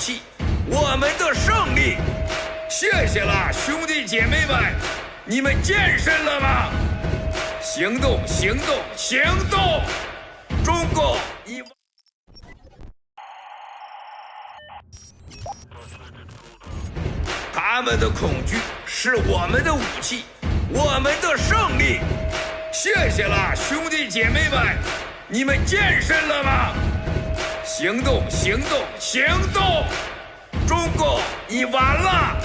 器，我们的胜利。谢谢了，兄弟姐妹们，你们健身了吗？行动，行动，行动！中共一。他们的恐惧是我们的武器，我们的胜利。谢谢了，兄弟姐妹们，你们健身了吗？行动，行动，行动！中共已完了。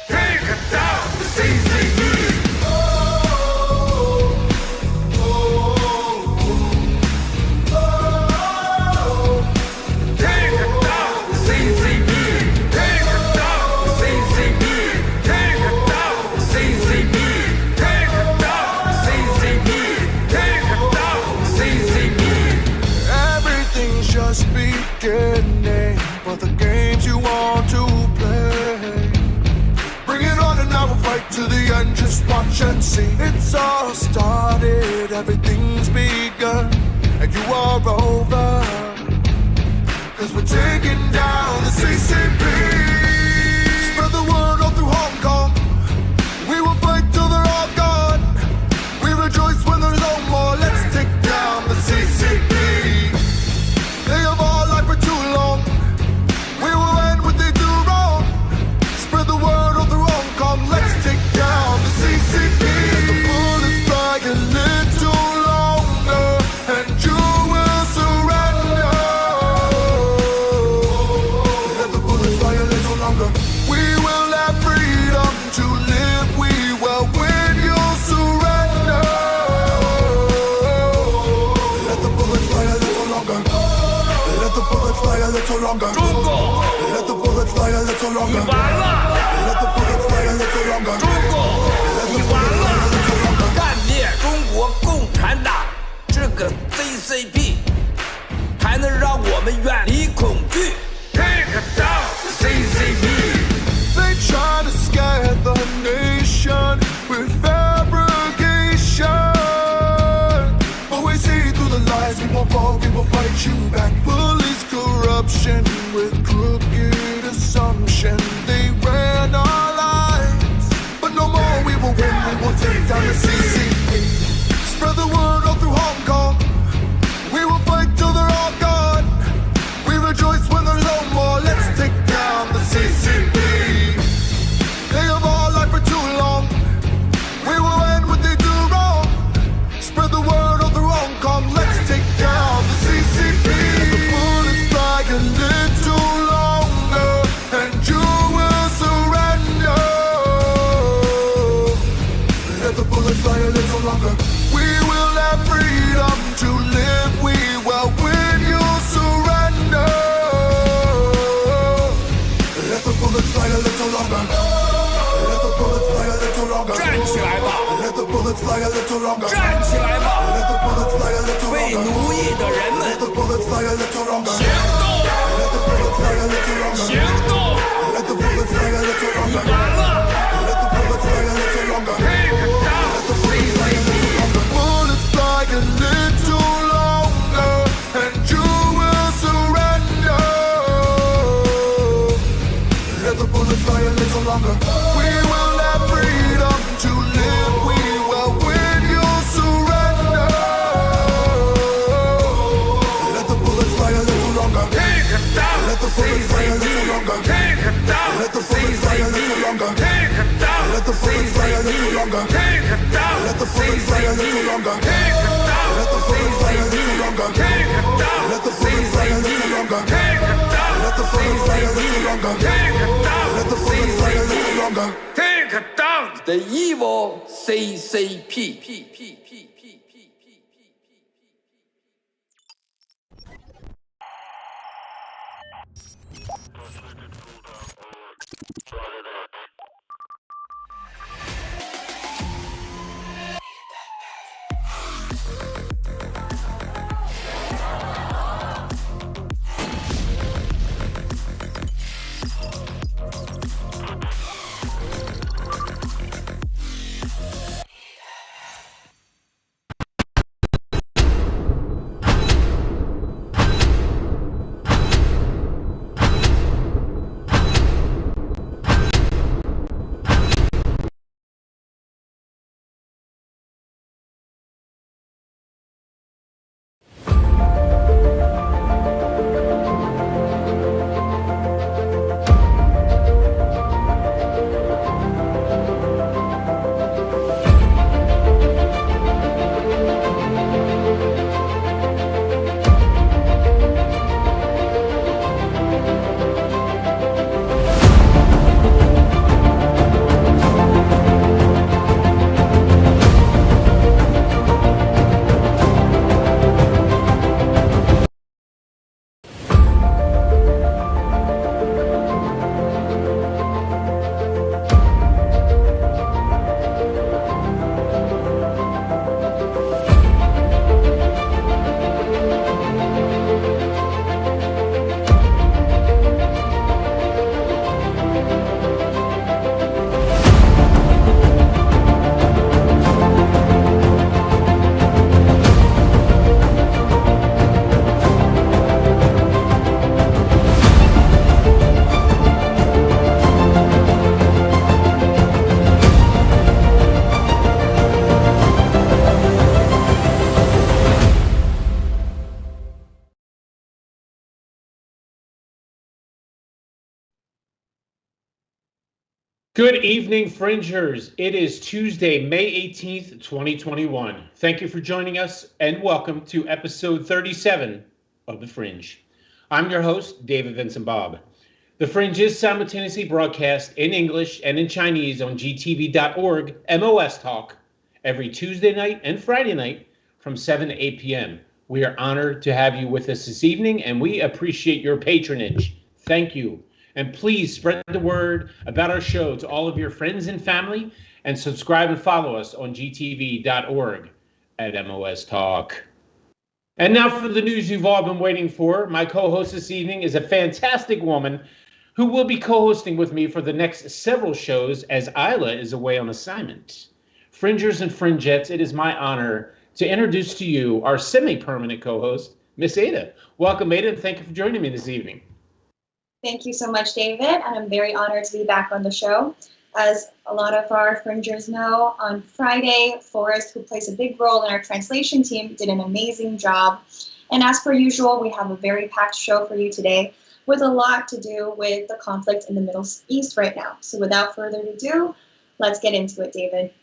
Take down the CCP。For the games you want to play, bring it on and I will fight to the end. Just watch and see. It's all started, everything's begun, and you are over, 'cause we're taking down the CCP. Spread the word all through Hong Kong. We will fight till they're all gone. We rejoice when there's no more. Let's take down the CCP. They have all lied for too long. We will end what they do wrong. Spread the word all through Hong Kong. Let's take down the CCP. Let the bullets fly a little longer, and you will surrender. Let the bullets fly a little longer. We will have freedom to live. We will win. You'll surrender. Let the bullets fly a little longer. Let the bullets fly a little longer. 中共 Let the bullets fly a little longer. 完了， Let the bullets fly a little longer. 中共已完了，干灭中国共产党这个 CCP， 才能让我们远离恐惧。Take down the CCP。 They try to scare the nation with fabrication, but we see through the lies. We won't fall, we will fight you back. Police corruption with crooked assumption. They ran our lives, but no more. We will win, we will take down the CCP. Spread the word all through Hong Kong. We will fight till they're all gone. We rejoice when there's no more. Let's take down the CCP. They have all lied for too long. We will end what they do wrong. Spread the word all through Hong Kong. Let's take down the CCP. Let the bullets fly a little longer, and you will surrender. Let the bullets fly a little longer. We will have freedom to live. We will win. You'll surrender. Let the bullets fly a little longer. Let the bullets fly a little longer. 站起来吧， Let the bullets fly a little longer. 站起来吧， Let the bullets fly a little 为 longer. 奴役的人 Let 们 the bullets fly a little longer. 行动， Let the bullets fly a little longer. 行动， Let the bullets fly a little 已 longer. 完了。 Let the bullets fly a little longer. Take down the CCP。 Bullets fly a little longer, and you will surrender. Let the bullets fly a little longer. We will have freedom to live. We will win. You'll surrender. Let the bullets fly a little longer. Take down Let the bullets fly a little longer. Take down Let the bullets fly a little longer. Take down Let the bullets fly a little longer. Take down Let the bullets fly a little longer. Take down Let the bullets fly a little longer. Take down Let the bullets fly a little longer. Take down Let the bullets fly a little longer. Take down Let the bullets fly a little longer. Take down the evil CCP。Good evening, Fringers. It is Tuesday, May 18th, 2021. Thank you for joining us and welcome to episode 37 of The Fringe. I'm your host, David Vincent Bob. The Fringe is simultaneously broadcast in English and in Chinese on gtv.org, MOS Talk, every Tuesday night and Friday night from 7 to 8 p.m. We are honored to have you with us this evening and we appreciate your patronage. Thank you. And please spread the word about our show to all of your friends and family and subscribe and follow us on gtv.org at MOS Talk. And now for the news you've all been waiting for. My co-host this evening is a fantastic woman who will be co-hosting with me for the next several shows as Isla is away on assignment. Fringers and Fringettes, it is my honor to introduce to you our semi-permanent co-host, Miss Ada. Welcome, Ada, and thank you for joining me this evening. Thank you so much, David. I'm very honored to be back on the show. As a lot of our Fringers know, on Friday, Forrest, who plays a big role in our translation team, did an amazing job. And as per usual, we have a very packed show for you today with a lot to do with the conflict in the Middle East right now. So without further ado, let's get into it, David.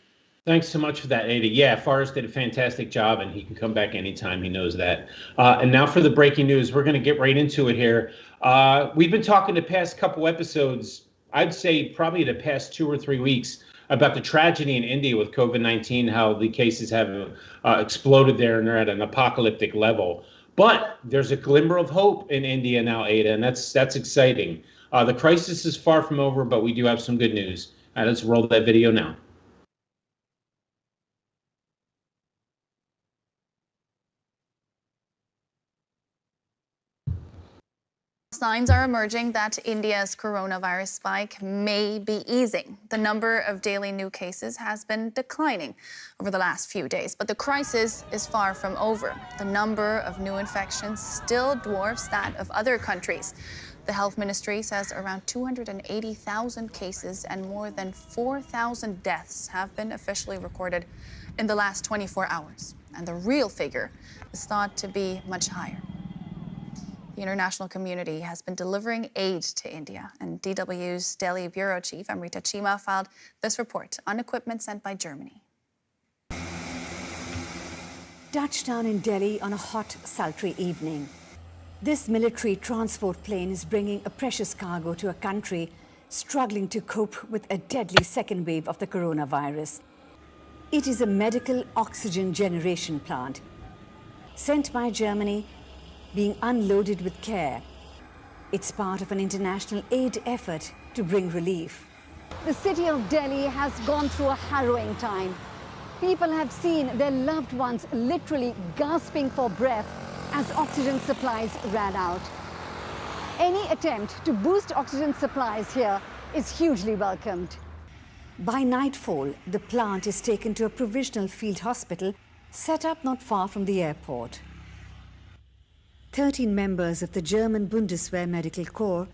Thanks so much for that, Ada. Yeah, Forrest did a fantastic job, and he can come back anytime. He knows that. And now for the breaking news. We're going to get right into it here. We've been talking the past couple episodes, I'd say probably the past 2 or 3 weeks, about the tragedy in India with COVID-19, how the cases have exploded there and they're at an apocalyptic level. But there's a glimmer of hope in India now, Ada, and that's exciting. The crisis is far from over, but we do have some good news. Let's roll that video now. Signs are emerging that India's coronavirus spike may be easing. The number of daily new cases has been declining over the last few days, but the crisis is far from over. The number of new infections still dwarfs that of other countries. The health ministry says around 280,000 cases and more than 4,000 deaths have been officially recorded in the last 24 hours. And the real figure is thought to be much higher. The international community has been delivering aid to India, and DW's Delhi Bureau Chief Amrita Chima filed this report on equipment sent by Germany. Touchdown in Delhi on a hot, sultry evening. This military transport plane is bringing a precious cargo to a country struggling to cope with a deadly second wave of the coronavirus. It is a medical oxygen generation plant sent by Germany, being unloaded with care. It's part of an international aid effort to bring relief. The city of Delhi has gone through a harrowing time. People have seen their loved ones literally gasping for breath as oxygen supplies ran out. Any attempt to boost oxygen supplies here is hugely welcomed. By nightfall, the plant is taken to a provisional field hospital set up not far from the airport. 13 members of the German Bundeswehr Medical Corps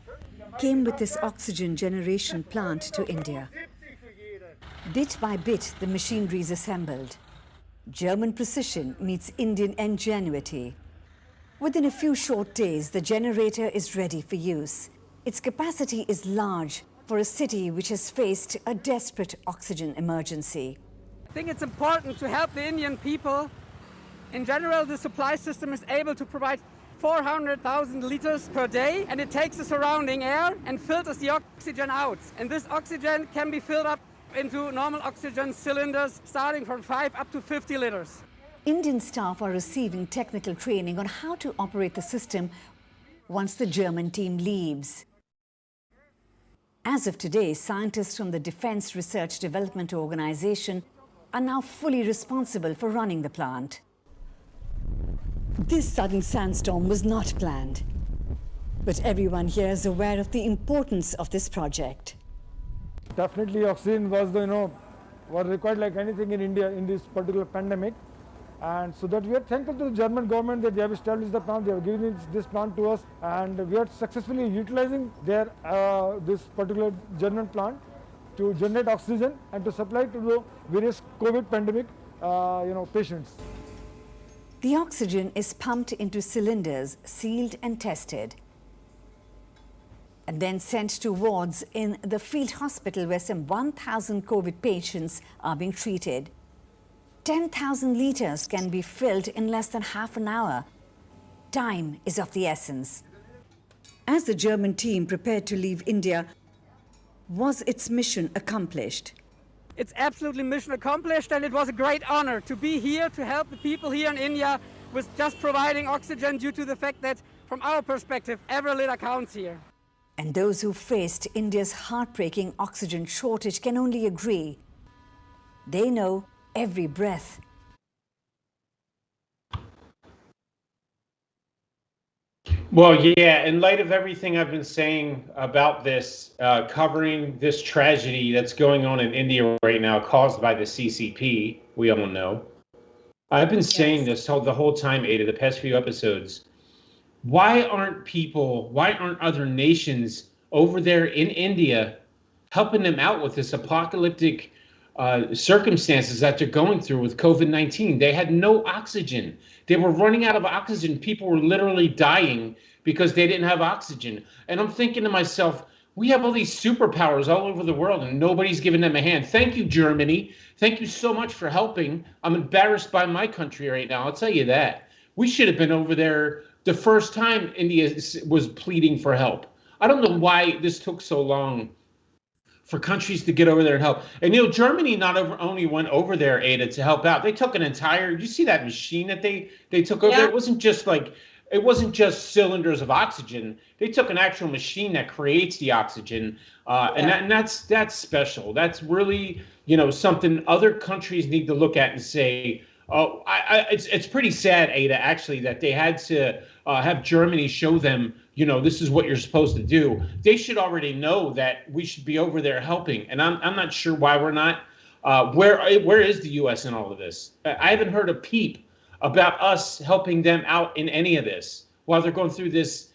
came with this oxygen generation plant to India. Bit by bit, the machinery is assembled. German precision meets Indian ingenuity. Within a few short days, the generator is ready for use. Its capacity is large for a city which has faced a desperate oxygen emergency. I think it's important to help the Indian people. In general, the supply system is able to provide 400,000 liters per day, and it takes the surrounding air and filters the oxygen out. And this oxygen can be filled up into normal oxygen cylinders starting from 5 up to 50 liters. Indian staff are receiving technical training on how to operate the system once the German team leaves. As of today, scientists from the Defense Research Development Organization are now fully responsible for running the plant. This sudden sandstorm was not planned, but everyone here is aware of the importance of this project. Definitely oxygen was was required like anything in India in this particular pandemic, and so that we are thankful to the German government that they have established the plant, they have given this plant to us, and we are successfully utilizing their this particular German plant to generate oxygen and to supply to the various COVID pandemic patients. The oxygen is pumped into cylinders, sealed and tested. and then sent to wards in the field hospital where some 1,000 COVID patients are being treated. 10,000 litres can be filled in less than half an hour. Time is of the essence. As the German team prepared to leave India, was its mission accomplished? It's absolutely mission accomplished, and it was a great honor to be here to help the people here in India with just providing oxygen, due to the fact that, from our perspective, every liter counts here. And those who faced India's heartbreaking oxygen shortage can only agree. They know every breath. Well, yeah, in light of everything I've been saying about this, covering this tragedy that's going on in India right now caused by the CCP, we all know. I've been saying this the whole time, Ada, the past few episodes. Why aren't other nations over there in India helping them out with this apocalyptic circumstances that they're going through with COVID-19? They had no oxygen. They were running out of oxygen. People were literally dying because they didn't have oxygen. And I'm thinking to myself, we have all these superpowers all over the world and nobody's giving them a hand. Thank you, Germany. Thank you so much for helping. I'm embarrassed by my country right now. I'll tell you that. We should have been over there the first time India was pleading for help. I don't know why this took so long for countries to get over there and help. And Germany only went over there, Ada, to help out. They took an entire. You see that machine that they took over? Yeah. It wasn't just cylinders of oxygen. They took an actual machine that creates the oxygen, and that's special. That's really something other countries need to look at and say. Oh, it's pretty sad, Ada, actually, that they had to have Germany show them, this is what you're supposed to do. They should already know that we should be over there helping. And I'm not sure why we're not. Where is the U.S. in all of this? I haven't heard a peep about us helping them out in any of this while they're going through this.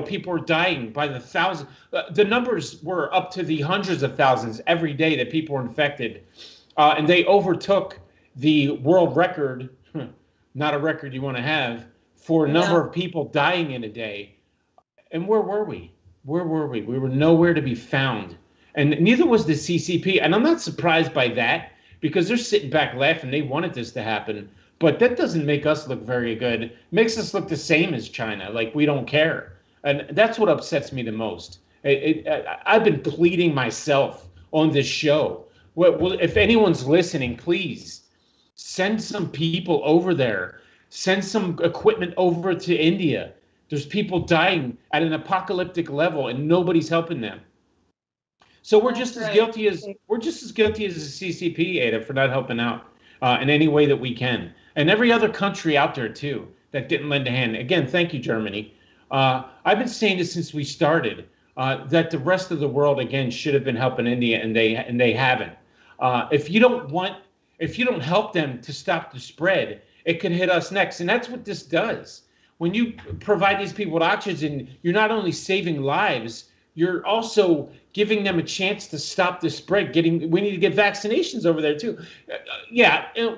People are dying by the thousands. The numbers were up to the hundreds of thousands every day that people were infected. And they overtook the world record, not a record you want to have, for a number of people dying in a day. And where were we? We were nowhere to be found. And neither was the CCP. And I'm not surprised by that, because they're sitting back laughing. They wanted this to happen. But that doesn't make us look very good. It makes us look the same as China, like we don't care. And that's what upsets me the most. I've been pleading myself on this show. Well, if anyone's listening, please send some people over there. Send some equipment over to India. There's people dying at an apocalyptic level, and nobody's helping them. So we're just as guilty as the CCP, Ada, for not helping out in any way that we can, and every other country out there too that didn't lend a hand. Again, thank you, Germany. I've been saying this since we started, that the rest of the world again should have been helping India, and they haven't. If you don't help them to stop the spread, it could hit us next. And that's what this does. When you provide these people with oxygen, you're not only saving lives, you're also giving them a chance to stop the spread. We need to get vaccinations over there too.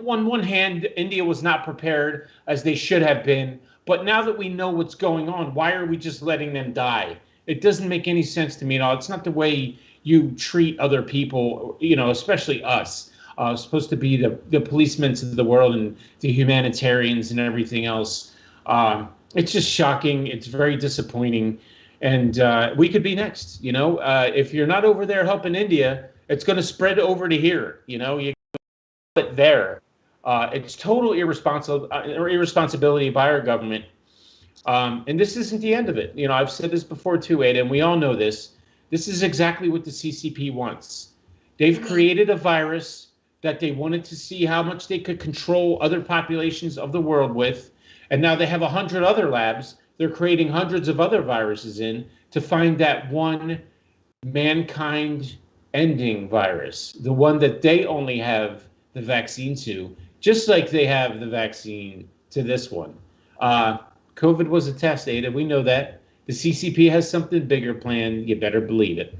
On one hand, India was not prepared as they should have been. But now that we know what's going on, why are we just letting them die? It doesn't make any sense to me at all. It's not the way you treat other people, especially us. Supposed to be the policemen of the world and the humanitarians and everything else. It's just shocking. It's very disappointing. And we could be next. If you're not over there helping India, it's going to spread over to here. You put it there. It's total irresponsibility by our government. And this isn't the end of it. I've said this before too, Ada, and we all know this. This is exactly what the CCP wants. They've created a virus that they wanted to see how much they could control other populations of the world with. And now they have 100 other labs. They're creating hundreds of other viruses to find that one mankind ending virus, the one that they only have the vaccine to, just like they have the vaccine to this one. COVID was a test, Ada. We know that. The CCP has something bigger planned. You better believe it.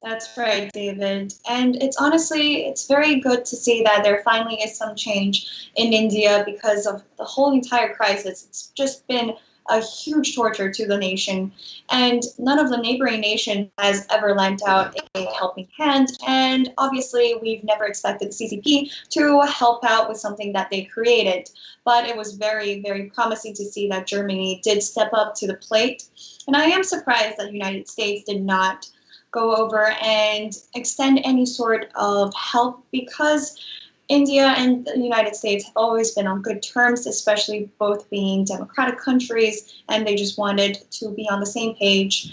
That's right, David. And it's very good to see that there finally is some change in India because of the whole entire crisis. It's just been a huge torture to the nation. And none of the neighboring nation has ever lent out a helping hand. And obviously, we've never expected the CCP to help out with something that they created. But it was very, very promising to see that Germany did step up to the plate. And I am surprised that the United States did not go over and extend any sort of help, because India and the United States have always been on good terms, especially both being democratic countries, and they just wanted to be on the same page.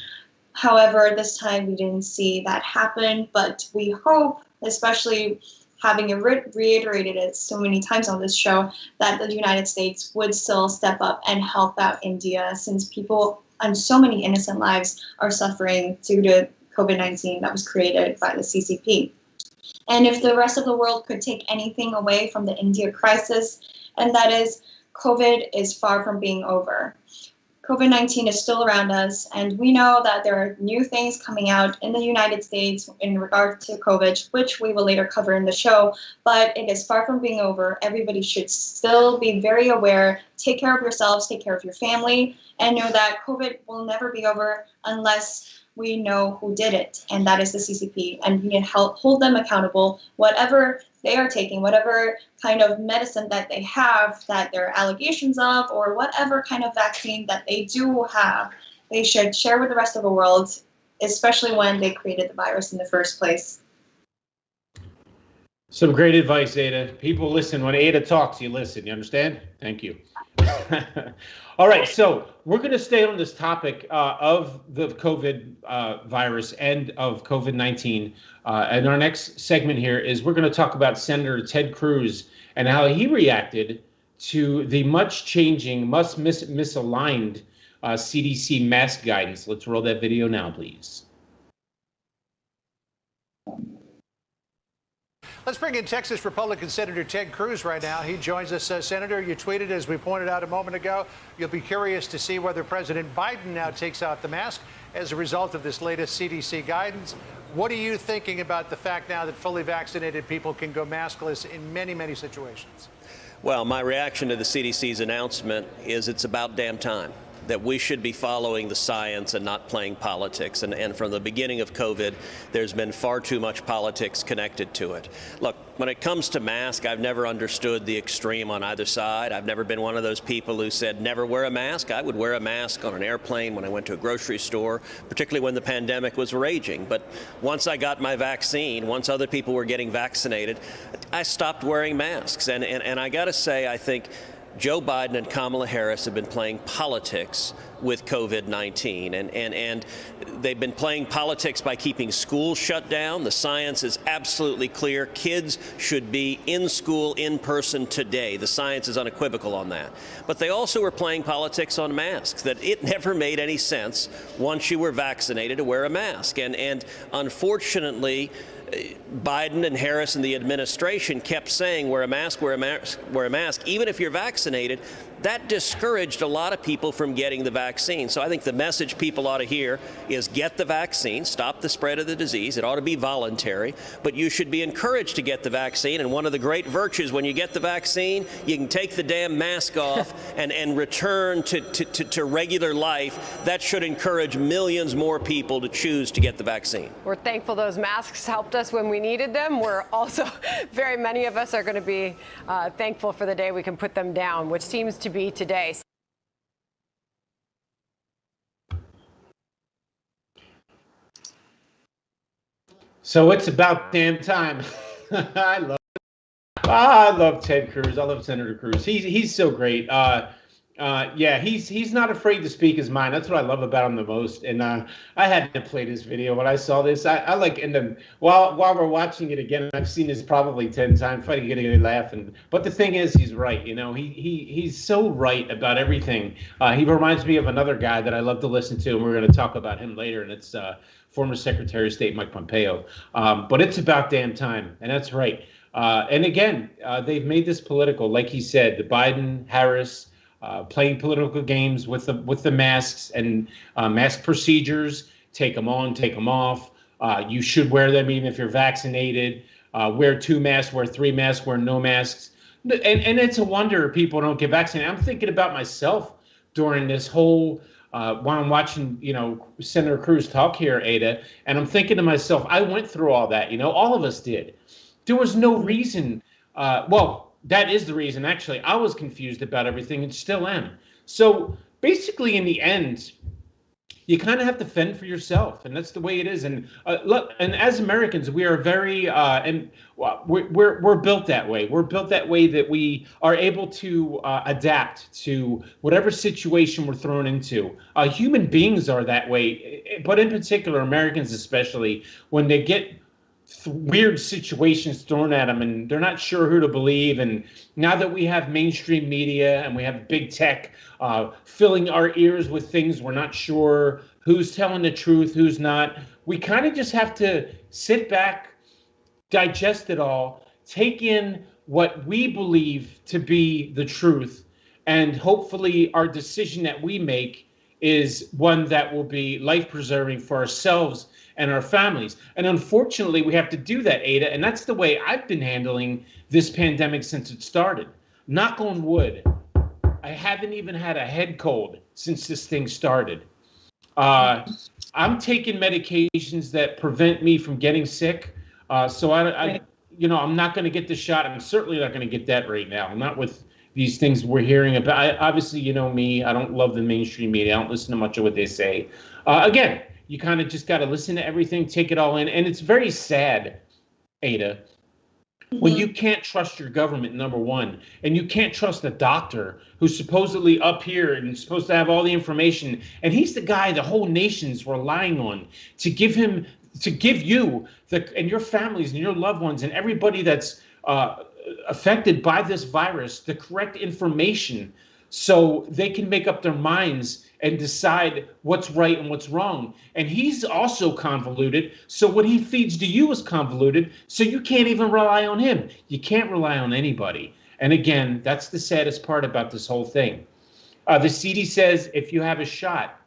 However, this time we didn't see that happen, but we hope, especially having reiterated it so many times on this show, that the United States would still step up and help out India, since people and so many innocent lives are suffering due to COVID-19 that was created by the CCP. And if the rest of the world could take anything away from the India crisis, and that is COVID is far from being over. COVID-19 is still around us, and we know that there are new things coming out in the United States in regard to COVID, which we will later cover in the show, but it is far from being over. Everybody should still be very aware, take care of yourselves, take care of your family, and know that COVID will never be over unless we know who did it, and that is the CCP, and we need to hold them accountable. Whatever they are taking, whatever kind of medicine that they have that there are allegations of, or whatever kind of vaccine that they do have, they should share with the rest of the world, especially when they created the virus in the first place. Some great advice, Ada. People listen. When Ada talks, you listen. You understand? Thank you. All right, so we're going to stay on this topic of the COVID virus and of COVID-19. And our next segment here is we're going to talk about Senator Ted Cruz and how he reacted to the much changing, misaligned CDC mask guidance. Let's roll that video now, please. Let's bring in Texas Republican Senator Ted Cruz right now. He joins us. Senator, you tweeted, as we pointed out a moment ago, you'll be curious to see whether President Biden now takes out the mask as a result of this latest CDC guidance. What are you thinking about the fact now that fully vaccinated people can go maskless in many, many situations? Well, my reaction to the CDC's announcement is it's about damn time that we should be following the science and not playing politics. And from the beginning of COVID, there's been far too much politics connected to it. Look, when it comes to masks, I've never understood the extreme on either side. I've never been one of those people who said never wear a mask. I would wear a mask on an airplane, when I went to a grocery store, particularly when the pandemic was raging. But once I got my vaccine, once other people were getting vaccinated, I stopped wearing masks. And I got to say, I think Joe Biden and Kamala Harris have been playing politics with COVID-19, and they've been playing politics by keeping schools shut down. The science is absolutely clear. Kids should be in school in person today. The science is unequivocal on that. But they also were playing politics on masks, that it never made any sense once you were vaccinated to wear a mask. And unfortunately, Biden and Harris and the administration kept saying, wear a mask, wear a mask, wear a mask, even if you're vaccinated. That discouraged a lot of people from getting the vaccine. So I think the message people ought to hear is get the vaccine, stop the spread of the disease. It ought to be voluntary, but you should be encouraged to get the vaccine. And one of the great virtues when you get the vaccine, you can take the damn mask off and return to regular life. That should encourage millions more people to choose to get the vaccine. We're thankful those masks helped us when we needed them. We're also, very many of us are going to be thankful for the day we can put them down, which seems to be today. So it's about damn time. I love Ted Cruz. I love Senator Cruz. He's so great. Yeah, he's not afraid to speak his mind. That's what I love about him the most. And I had to play this video when I saw this. I like in the while we're watching it again. I've seen this probably 10 times. Fighting, getting a laugh. But the thing is, he's right. You know, he's so right about everything. He reminds me of another guy that I love to listen to, and we're going to talk about him later. And it's former Secretary of State Mike Pompeo. But it's about damn time, and that's right. And again, they've made this political, like he said. The Biden, Harris. Playing political games with the masks and mask procedures. Take them on, take them off. You should wear them even if you're vaccinated. Wear 2 masks, wear 3 masks, wear no masks. And it's a wonder people don't get vaccinated. I'm thinking about myself during this whole while I'm watching, Senator Cruz talk here, Ada, and I'm thinking to myself, I went through all that, all of us did. There was no reason. Well, that is the reason, actually. I was confused about everything and still am. So basically, in the end, you kind of have to fend for yourself, and that's the way it is. And look, and as Americans, we are very we're built that way. We're built that way that we are able to adapt to whatever situation we're thrown into. Human beings are that way, but in particular, Americans especially, when they get weird situations thrown at them and they're not sure who to believe. And now that we have mainstream media and we have big tech filling our ears with things, we're not sure who's telling the truth, who's not. We kind of just have to sit back, digest it all, take in what we believe to be the truth, and hopefully our decision that we make is one that will be life-preserving for ourselves and our families. And unfortunately, we have to do that, Ada, and that's the way I've been handling this pandemic since it started. Knock on wood, I haven't even had a head cold since this thing started. I'm taking medications that prevent me from getting sick, so I'm not going to get the shot. I'm certainly not going to get that right now. Not with these things we're hearing about. Obviously, you know me, I don't love the mainstream media. I don't listen to much of what they say. Again, you kind of just got to listen to everything, take it all in. And it's very sad, Ada, when you can't trust your government, number one, and you can't trust a doctor who's supposedly up here and supposed to have all the information. And he's the guy the whole nation's relying on to give you and your families and your loved ones and everybody that's affected by this virus the correct information so they can make up their minds and decide what's right and what's wrong. And he's also convoluted, so what he feeds to you is convoluted, so you can't even rely on him. You can't rely on anybody. And again, that's the saddest part about this whole thing. The CDC says if you have a shot,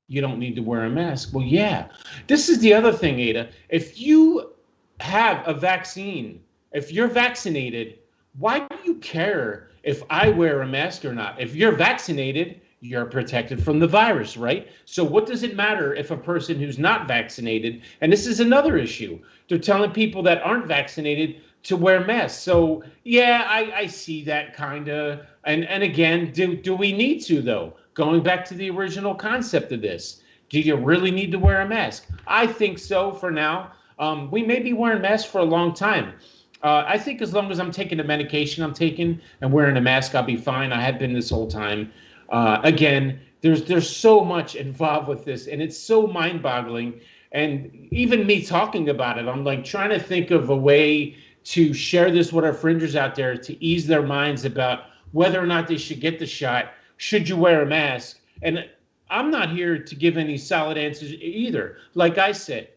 you don't need to wear a mask. Well, yeah. This is the other thing, Ada. If you have a vaccine, if you're vaccinated, why do you care if I wear a mask or not? If you're vaccinated, you're protected from the virus, right? So what does it matter if a person who's not vaccinated, and this is another issue, they're telling people that aren't vaccinated to wear masks. So yeah, I see that kind of, and again, do we need to though? Going back to the original concept of this, do you really need to wear a mask? I think so for now. We may be wearing masks for a long time. I think as long as I'm taking the medication I'm taking and wearing a mask, I'll be fine. I have been this whole time. Again, there's so much involved with this, and it's so mind-boggling. And even me talking about it, I'm like trying to think of a way to share this with our fringers out there to ease their minds about whether or not they should get the shot. Should you wear a mask? And I'm not here to give any solid answers either. Like I said,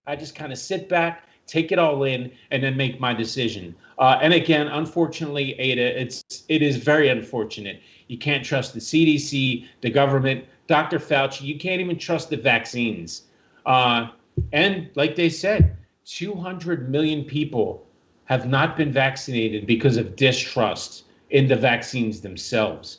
I just kind of sit back, take it all in, and then make my decision. And again, unfortunately, Ada, it is very unfortunate. You can't trust the CDC, the government, Dr. Fauci. You can't even trust the vaccines. And like they said, 200 million people have not been vaccinated because of distrust in the vaccines themselves.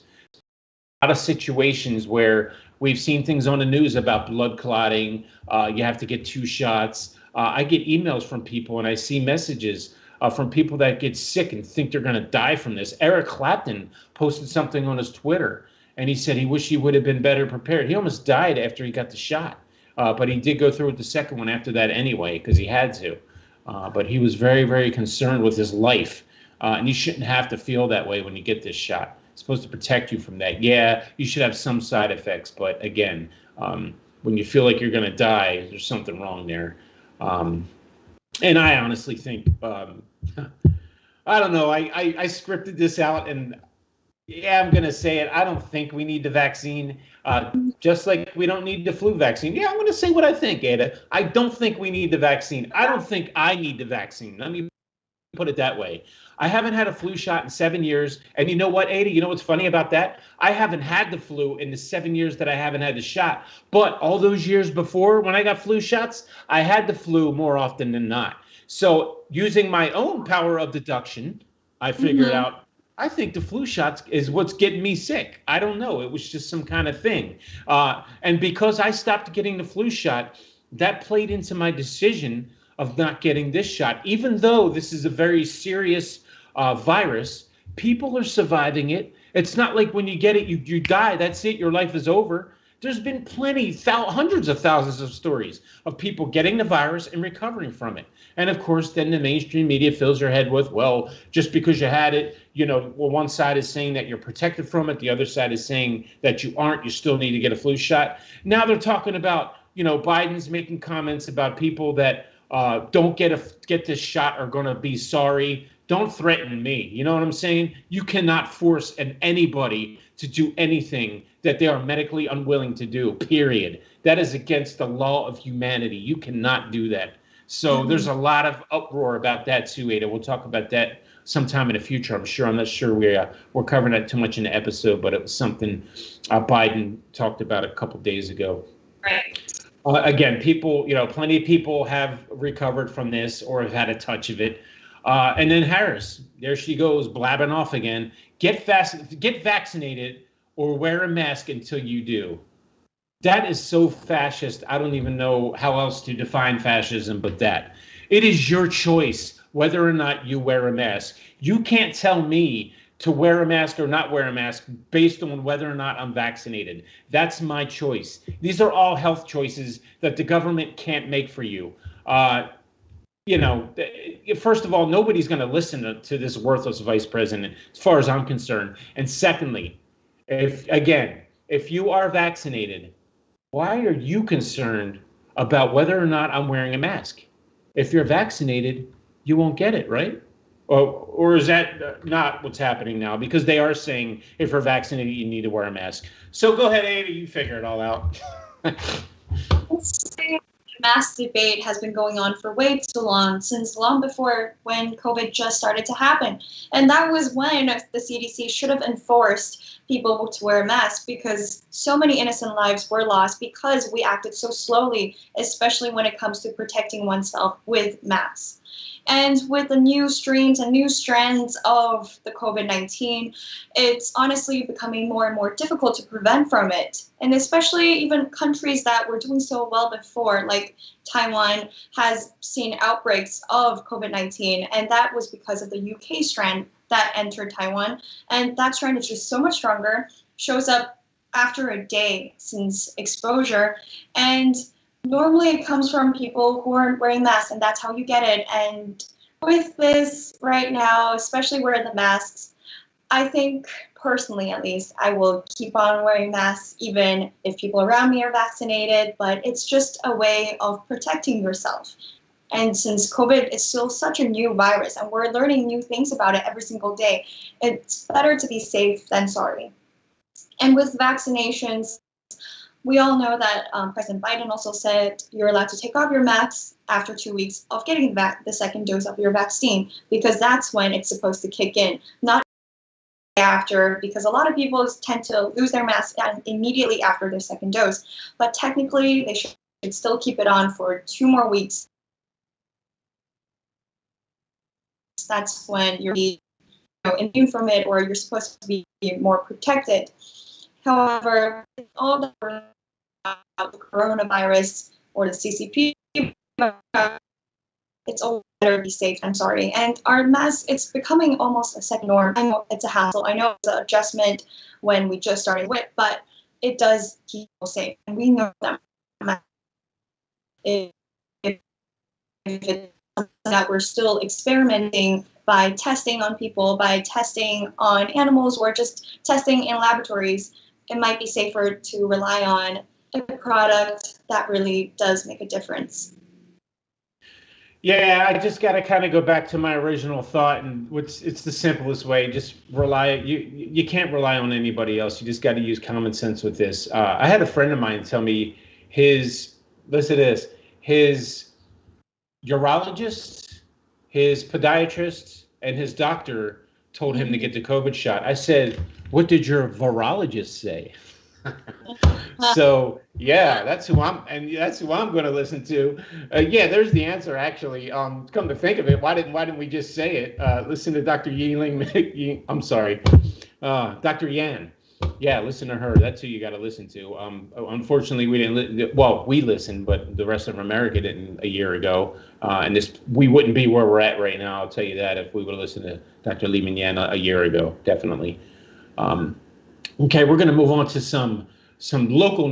A lot of situations where we've seen things on the news about blood clotting. You have to get 2 shots. I get emails from people and I see messages from people that get sick and think they're going to die from this. Eric Clapton posted something on his Twitter and he said he wished he would have been better prepared. He almost died after he got the shot, but he did go through with the second one after that anyway because he had to. But he was very, very concerned with his life. And you shouldn't have to feel that way when you get this shot. It's supposed to protect you from that. Yeah, you should have some side effects, but again, when you feel like you're going to die, there's something wrong there. And I honestly think, I don't know, I scripted this out and yeah, I'm going to say it. I don't think we need the vaccine, just like we don't need the flu vaccine. Yeah, I'm going to say what I think, Ada. I don't think we need the vaccine. I don't think I need the vaccine. Let me put it that way. I haven't had a flu shot in 7 years. And you know what, Ada? You know what's funny about that? I haven't had the flu in the 7 years that I haven't had the shot. But all those years before, when I got flu shots, I had the flu more often than not. So using my own power of deduction, I figured out I think the flu shot is what's getting me sick. I don't know. It was just some kind of thing. And because I stopped getting the flu shot, that played into my decision of not getting this shot. Even though this is a very serious virus, people are surviving it. It's not like when you get it, you die. That's it. Your life is over. There's been hundreds of thousands of stories of people getting the virus and recovering from it. And of course, then the mainstream media fills your head with, well, just because you had it, well, one side is saying that you're protected from it. The other side is saying that you aren't. You still need to get a flu shot. Now they're talking about, Biden's making comments about people that don't get this shot are going to be sorry. Don't threaten me. You know what I'm saying? You cannot force anybody to do anything that they are medically unwilling to do, period. That is against the law of humanity. You cannot do that. So there's a lot of uproar about that too, Ada. We'll talk about that sometime in the future, I'm sure. I'm not sure we're covering that too much in the episode, but it was something Biden talked about a couple days ago. Right. Again, people, plenty of people have recovered from this or have had a touch of it. And then Harris, there she goes, blabbing off again. Get vaccinated or wear a mask until you do. That is so fascist. I don't even know how else to define fascism but that. It is your choice whether or not you wear a mask. You can't tell me to wear a mask or not wear a mask based on whether or not I'm vaccinated. That's my choice. These are all health choices that the government can't make for you. First of all, nobody's going to listen to this worthless vice president, as far as I'm concerned. And secondly, if you are vaccinated, why are you concerned about whether or not I'm wearing a mask? If you're vaccinated, you won't get it, right? Or is that not what's happening now? Because they are saying if you're vaccinated, you need to wear a mask. So go ahead, Ava, you figure it all out. Mask debate has been going on for way too long, since long before when COVID just started to happen. And that was when the CDC should have enforced people to wear a mask, because so many innocent lives were lost because we acted so slowly, especially when it comes to protecting oneself with masks. And with the new strains and new strands of the COVID-19, it's honestly becoming more and more difficult to prevent from it. And especially even countries that were doing so well before, like Taiwan, has seen outbreaks of COVID-19, and that was because of the UK strand that entered Taiwan. And that strand is just so much stronger, shows up after a day since exposure, and normally it comes from people who aren't wearing masks, and that's how you get it. And with this right now, especially wearing the masks, I think personally, at least, I will keep on wearing masks even if people around me are vaccinated, but it's just a way of protecting yourself. And since COVID is still such a new virus and we're learning new things about it every single day, it's better to be safe than sorry. And with vaccinations, we all know that President Biden also said you're allowed to take off your masks after 2 weeks of getting the second dose of your vaccine, because that's when it's supposed to kick in, not after, because a lot of people tend to lose their mask immediately after their second dose. But technically, they should still keep it on for 2 more weeks. That's when you're immune from it, or you're supposed to be more protected. However, all the about the coronavirus or the CCP, it's all better to be safe. I'm sorry. And our mask, it's becoming almost a second norm. I know it's a hassle. I know it's an adjustment when we just started with, but it does keep people safe. And we know that if it's that we're still experimenting by testing on people, by testing on animals, or just testing in laboratories, it might be safer to rely on a product that really does make a difference. Yeah, I just got to kind of go back to my original thought, and it's the simplest way. Just rely. You can't rely on anybody else. You just got to use common sense with this. I had a friend of mine tell me his urologist, his podiatrist, and his doctor told him to get the COVID shot. I said, "What did your virologist say?" So yeah, that's who I'm going to listen to. Yeah, there's the answer actually. Come to think of it, why didn't we just say it? Listen to Dr. Yiling. I'm sorry, Dr. Yan. Yeah, listen to her. That's who you got to listen to. Unfortunately, we didn't. Well, we listened, but the rest of America didn't a year ago. And we wouldn't be where we're at right now. I'll tell you that if we would have listened to Dr. Li Minyan a year ago, definitely. Okay, we're going to move on to some local,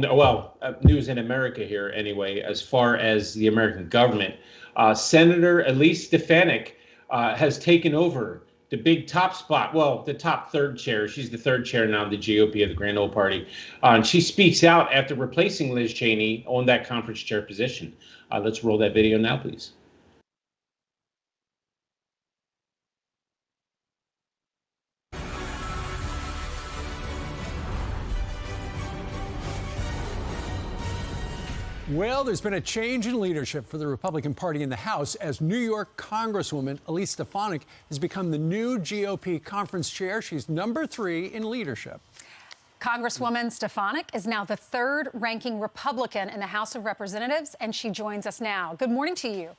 news in America here anyway. As far as the American government, Senator Elise Stefanik has taken over the big top spot. Well, the top third chair. She's the third chair now of the GOP of the Grand Old Party. And she speaks out after replacing Liz Cheney on that conference chair position. Let's roll that video now, please. Well, there's been a change in leadership for the Republican Party in the House as New York Congresswoman Elise Stefanik has become the new GOP conference chair. She's number 3 in leadership. Congresswoman Stefanik is now the third-ranking Republican in the House of Representatives, and she joins us now. Good morning to you.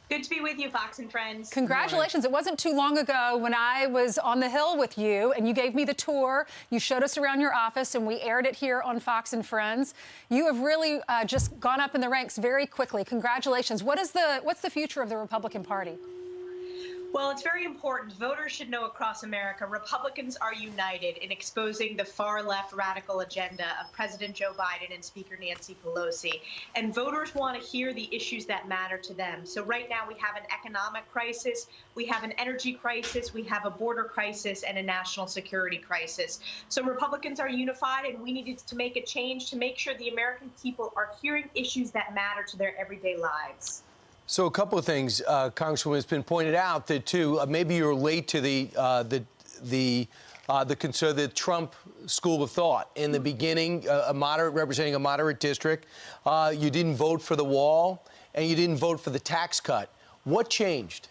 Good to be with you, Fox and Friends. Congratulations. It wasn't too long ago when I was on the Hill with you and you gave me the tour. You showed us around your office and we aired it here on Fox and Friends. You have really just gone up in the ranks very quickly. Congratulations. What's the future of the Republican Party? Well, it's very important. Voters should know across America, Republicans are united in exposing the far-left radical agenda of President Joe Biden and Speaker Nancy Pelosi. And voters want to hear the issues that matter to them. So right now we have an economic crisis, we have an energy crisis, we have a border crisis, and a national security crisis. So Republicans are unified, and we needed to make a change to make sure the American people are hearing issues that matter to their everyday lives. So a couple of things, Congresswoman, it's been pointed out that too maybe you're late to the Trump school of thought. In the beginning, representing a moderate district, you didn't vote for the wall and you didn't vote for the tax cut. What changed?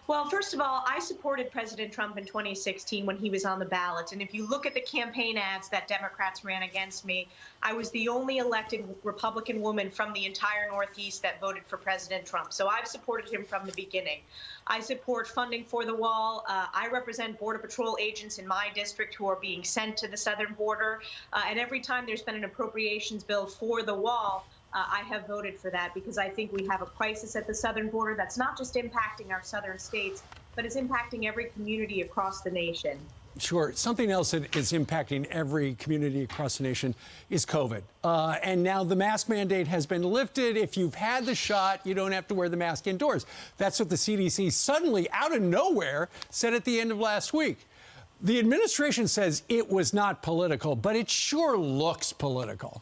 Well, first of all, I supported President Trump in 2016 when he was on the ballot. And if you look at the campaign ads that Democrats ran against me, I was the only elected Republican woman from the entire Northeast that voted for President Trump. So I've supported him from the beginning. I support funding for the wall. I represent Border Patrol agents in my district who are being sent to the southern border. And every time there's been an appropriations bill for the wall, I have voted for that because I think we have a crisis at the southern border that's not just impacting our southern states, but it's impacting every community across the nation. Sure. Something else that is impacting every community across the nation is COVID. And now the mask mandate has been lifted. If you've had the shot, you don't have to wear the mask indoors. That's what the CDC suddenly, out of nowhere, said at the end of last week. The administration says it was not political, but it sure looks political.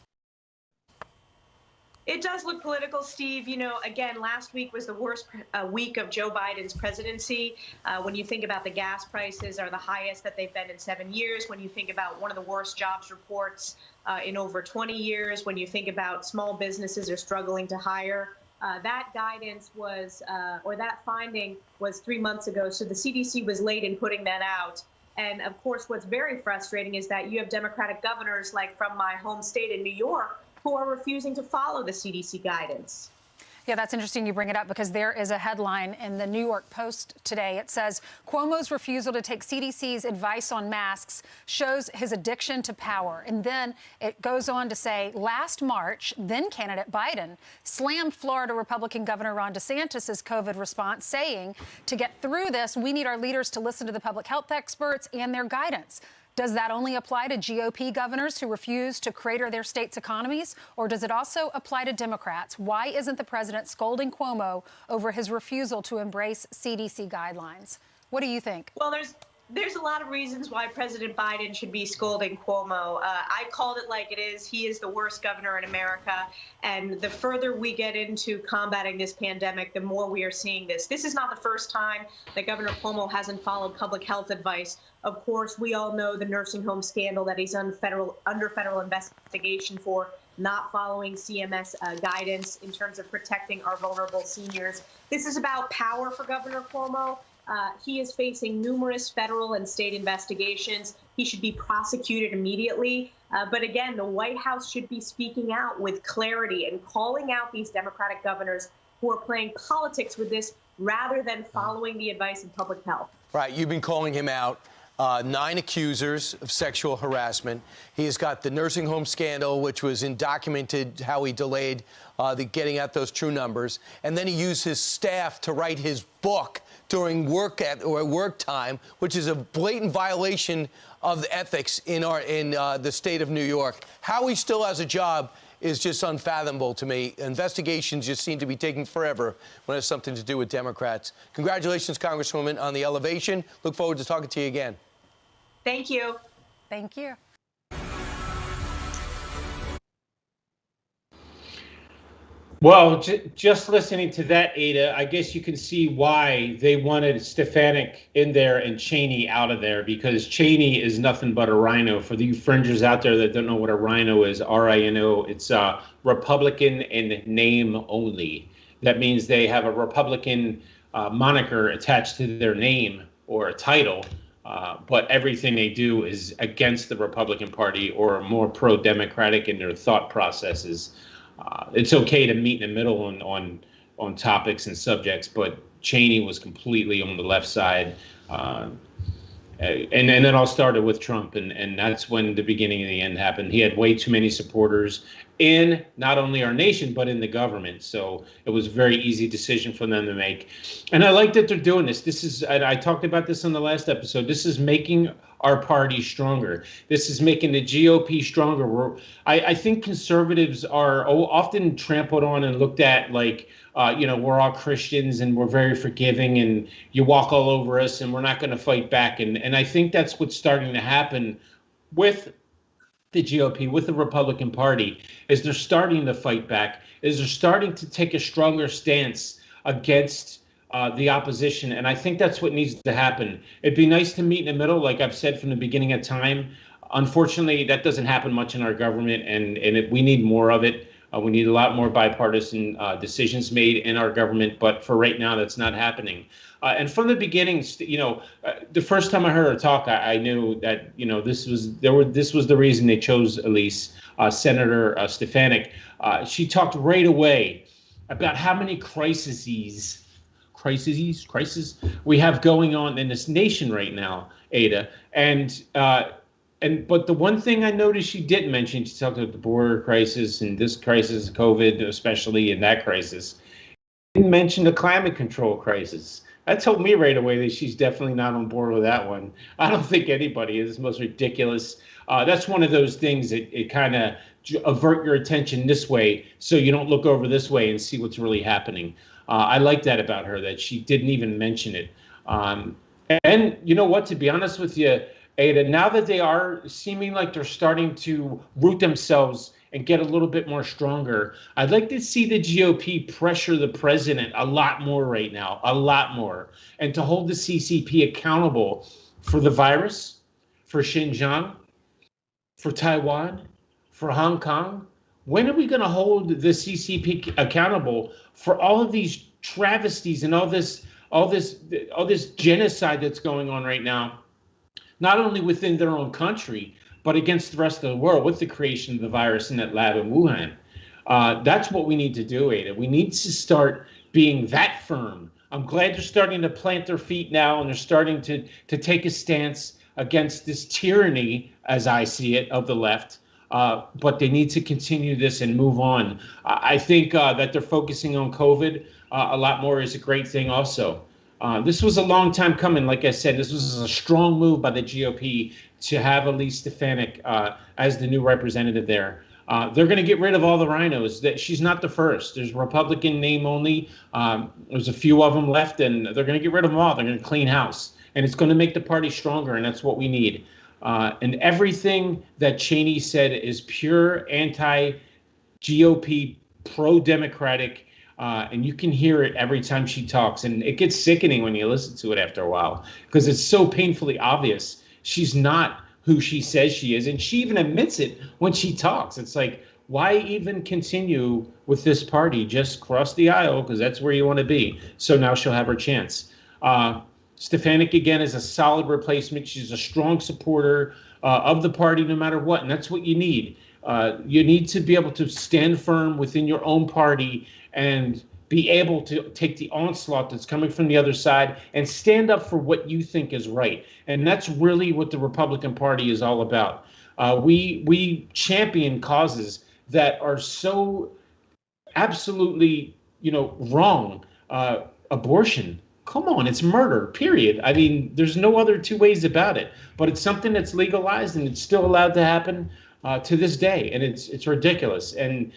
It does look political, Steve. You know, again, last week was the worst week of Joe Biden's presidency. When you think about the gas prices are the highest that they've been in 7 years. When you think about one of the worst jobs reports in over 20 years. When you think about small businesses are struggling to hire. That guidance was, or that finding was 3 months ago. So the CDC was late in putting that out. And of course, what's very frustrating is that you have Democratic governors like from my home state in New York who are refusing to follow the CDC guidance. Yeah, that's interesting you bring it up because there is a headline in the New York Post today. It says, Cuomo's refusal to take CDC's advice on masks shows his addiction to power. And then it goes on to say, last March, then candidate Biden slammed Florida Republican Governor Ron DeSantis' COVID response, saying, to get through this, we need our leaders to listen to the public health experts and their guidance. Does that only apply to GOP governors who refuse to crater their states' economies, or does it also apply to Democrats? Why isn't the president scolding Cuomo over his refusal to embrace CDC guidelines? What do you think? Well, there's a lot of reasons why President Biden should be scolding Cuomo. I called it like it is. He is the worst governor in America. And the further we get into combating this pandemic, the more we are seeing this. This is not the first time that Governor Cuomo hasn't followed public health advice. Of course, we all know the nursing home scandal that he's under federal investigation for, not following CMS guidance in terms of protecting our vulnerable seniors. This is about power for Governor Cuomo, He is facing numerous federal and state investigations. He should be prosecuted immediately. But again, the White House should be speaking out with clarity and calling out these Democratic governors who are playing politics with this rather than following the advice of public health. Right. You've been calling him out. 9 accusers of sexual harassment. He has got the nursing home scandal, which was undocumented, how he delayed the getting out those true numbers. And then he used his staff to write his book during work time, which is a blatant violation of the ethics in the state of New York. How he still has a job is just unfathomable to me. Investigations just seem to be taking forever when it has something to do with Democrats. Congratulations, Congresswoman, on the elevation. Look forward to talking to you again. Thank you. Thank you. Well, just listening to that, Ada, I guess you can see why they wanted Stefanik in there and Cheney out of there, because Cheney is nothing but a rhino. For the fringers out there that don't know what a rhino is, R-I-N-O, it's Republican in name only. That means they have a Republican moniker attached to their name or a title, but everything they do is against the Republican Party or more pro-democratic in their thought processes. It's okay to meet in the middle on topics and subjects, but Cheney was completely on the left side. And it all started with Trump, and that's when the beginning of the end happened. He had way too many supporters in not only our nation, but in the government. So it was a very easy decision for them to make. And I like that they're doing this. This is, I talked about this on the last episode, this is making our party stronger. This is making the GOP stronger. I think conservatives are often trampled on and looked at like, we're all Christians and we're very forgiving and you walk all over us and we're not going to fight back. And I think that's what's starting to happen with the GOP, with the Republican Party, is they're starting to fight back, is they're starting to take a stronger stance against the opposition. And I think that's what needs to happen. It'd be nice to meet in the middle, like I've said from the beginning of time. Unfortunately, that doesn't happen much in our government, and we need more of it. We need a lot more bipartisan decisions made in our government, but for right now, that's not happening. And from the beginning, the first time I heard her talk, I knew that this was the reason they chose Elise, Senator Stefanik. She talked right away about how many crises we have going on in this nation right now, Ada. But the one thing I noticed she didn't mention, she talked about the border crisis and this crisis, COVID, especially in that crisis. Didn't mention the climate control crisis. That told me right away that she's definitely not on board with that one. I don't think anybody is. It's most ridiculous. That's one of those things that it kind of avert your attention this way so you don't look over this way and see what's really happening. I like that about her, that she didn't even mention it. And you know what, to be honest with you, Ada, now that they are seeming like they're starting to root themselves and get a little bit more stronger, I'd like to see the GOP pressure the president a lot more right now, a lot more, and to hold the CCP accountable for the virus, for Xinjiang, for Taiwan, for Hong Kong. When are we going to hold the CCP accountable for all of these travesties and all this genocide that's going on right now, not only within their own country, but against the rest of the world with the creation of the virus in that lab in Wuhan? That's what we need to do, Ada. We need to start being that firm. I'm glad they're starting to plant their feet now and they're starting to take a stance against this tyranny, as I see it, of the left. But they need to continue this and move on. I think that they're focusing on COVID a lot more is a great thing also. This was a long time coming. Like I said, this was a strong move by the GOP to have Elise Stefanik as the new representative there. They're going to get rid of all the rhinos. She's not the first. There's Republican name only. There's a few of them left, and they're going to get rid of them all. They're going to clean house, and it's going to make the party stronger, and that's what we need. And everything that Cheney said is pure anti-GOP, pro-democratic, and you can hear it every time she talks. And it gets sickening when you listen to it after a while, because it's so painfully obvious she's not who she says she is. And she even admits it when she talks. It's like, why even continue with this party? Just cross the aisle, because that's where you want to be. So now she'll have her chance. Stefanik, again, is a solid replacement. She's a strong supporter of the party no matter what, and that's what you need. You need to be able to stand firm within your own party and be able to take the onslaught that's coming from the other side and stand up for what you think is right. And that's really what the Republican Party is all about. We champion causes that are so absolutely, wrong. Abortion. Come on, it's murder, period. I mean, there's no other two ways about it. But it's something that's legalized and it's still allowed to happen to this day. And it's ridiculous. And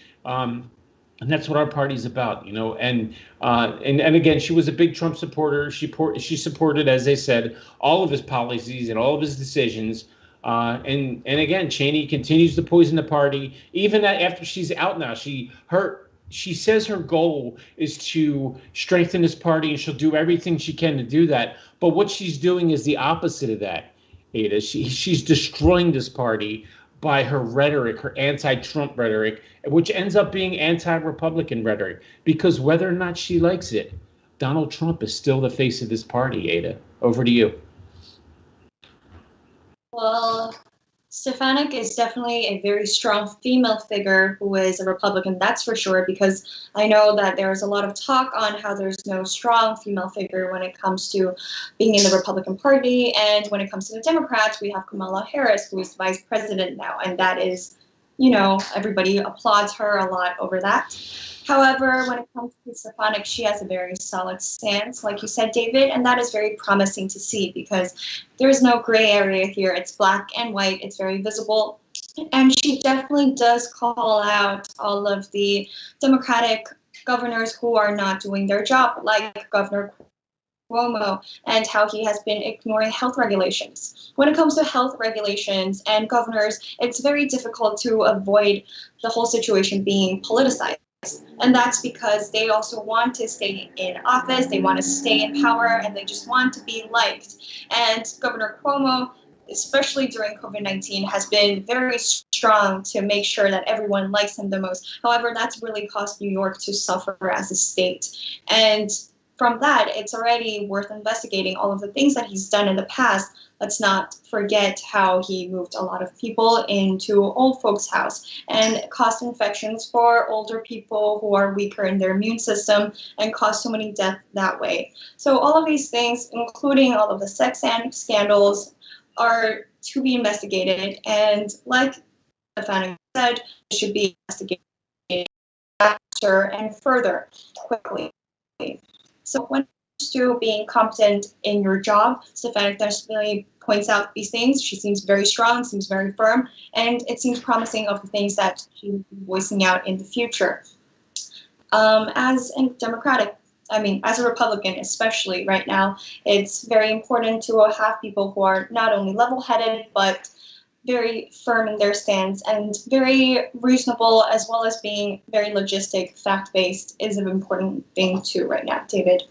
that's what our party's about, And again, she was a big Trump supporter. She supported, as they said, all of his policies and all of his decisions. And again, Cheney continues to poison the party. Even after she's out now, she says her goal is to strengthen this party, and she'll do everything she can to do that. But what she's doing is the opposite of that, Ada. She's destroying this party by her rhetoric, her anti-Trump rhetoric, which ends up being anti-Republican rhetoric. Because whether or not she likes it, Donald Trump is still the face of this party, Ada. Over to you. Well, Stefanik is definitely a very strong female figure who is a Republican, that's for sure, because I know that there's a lot of talk on how there's no strong female figure when it comes to being in the Republican Party. And when it comes to the Democrats, we have Kamala Harris, who is vice president now. And that is, everybody applauds her a lot over that. However, when it comes to Stefanik, she has a very solid stance, like you said, David, and that is very promising to see because there's no gray area here. It's black and white. It's very visible. And she definitely does call out all of the Democratic governors who are not doing their job, like Governor Cuomo, and how he has been ignoring health regulations. When it comes to health regulations and governors, it's very difficult to avoid the whole situation being politicized. And that's because they also want to stay in office, they want to stay in power, and they just want to be liked. And Governor Cuomo, especially during COVID-19, has been very strong to make sure that everyone likes him the most. However, that's really caused New York to suffer as a state. And from that, it's already worth investigating all of the things that he's done in the past. Let's not forget how he moved a lot of people into old folks' house and caused infections for older people who are weaker in their immune system and caused so many deaths that way. So all of these things, including all of the sex scandals, are to be investigated. And like Stefanik said, it should be investigated faster and further quickly. So when it comes to being competent in your job, Stefanik definitely points out these things. She seems very strong, seems very firm, and it seems promising of the things that she will be voicing out in the future. As a Republican, especially right now, it's very important to have people who are not only level-headed, but very firm in their stance and very reasonable, as well as being very logistic, fact-based is an important thing too right now. David?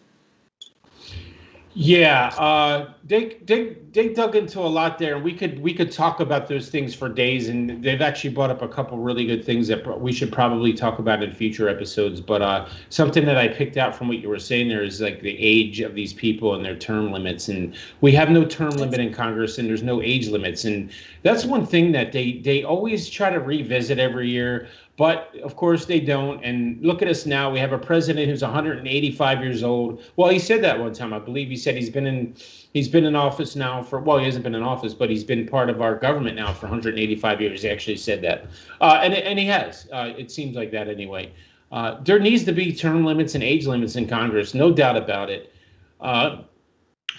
Yeah, they dug into a lot there. We could talk about those things for days, and they've actually brought up a couple really good things that we should probably talk about in future episodes. But something that I picked out from what you were saying there is like the age of these people and their term limits, and we have no term limit in Congress, and there's no age limits, and that's one thing that they always try to revisit every year. But of course they don't. And look at us now. We have a president who's 185 years old. Well, he said that one time. I believe he said he's been in office now for, well, he hasn't been in office, but he's been part of our government now for 185 years. He actually said that. And he has. It seems like that anyway. There needs to be term limits and age limits in Congress. No doubt about it.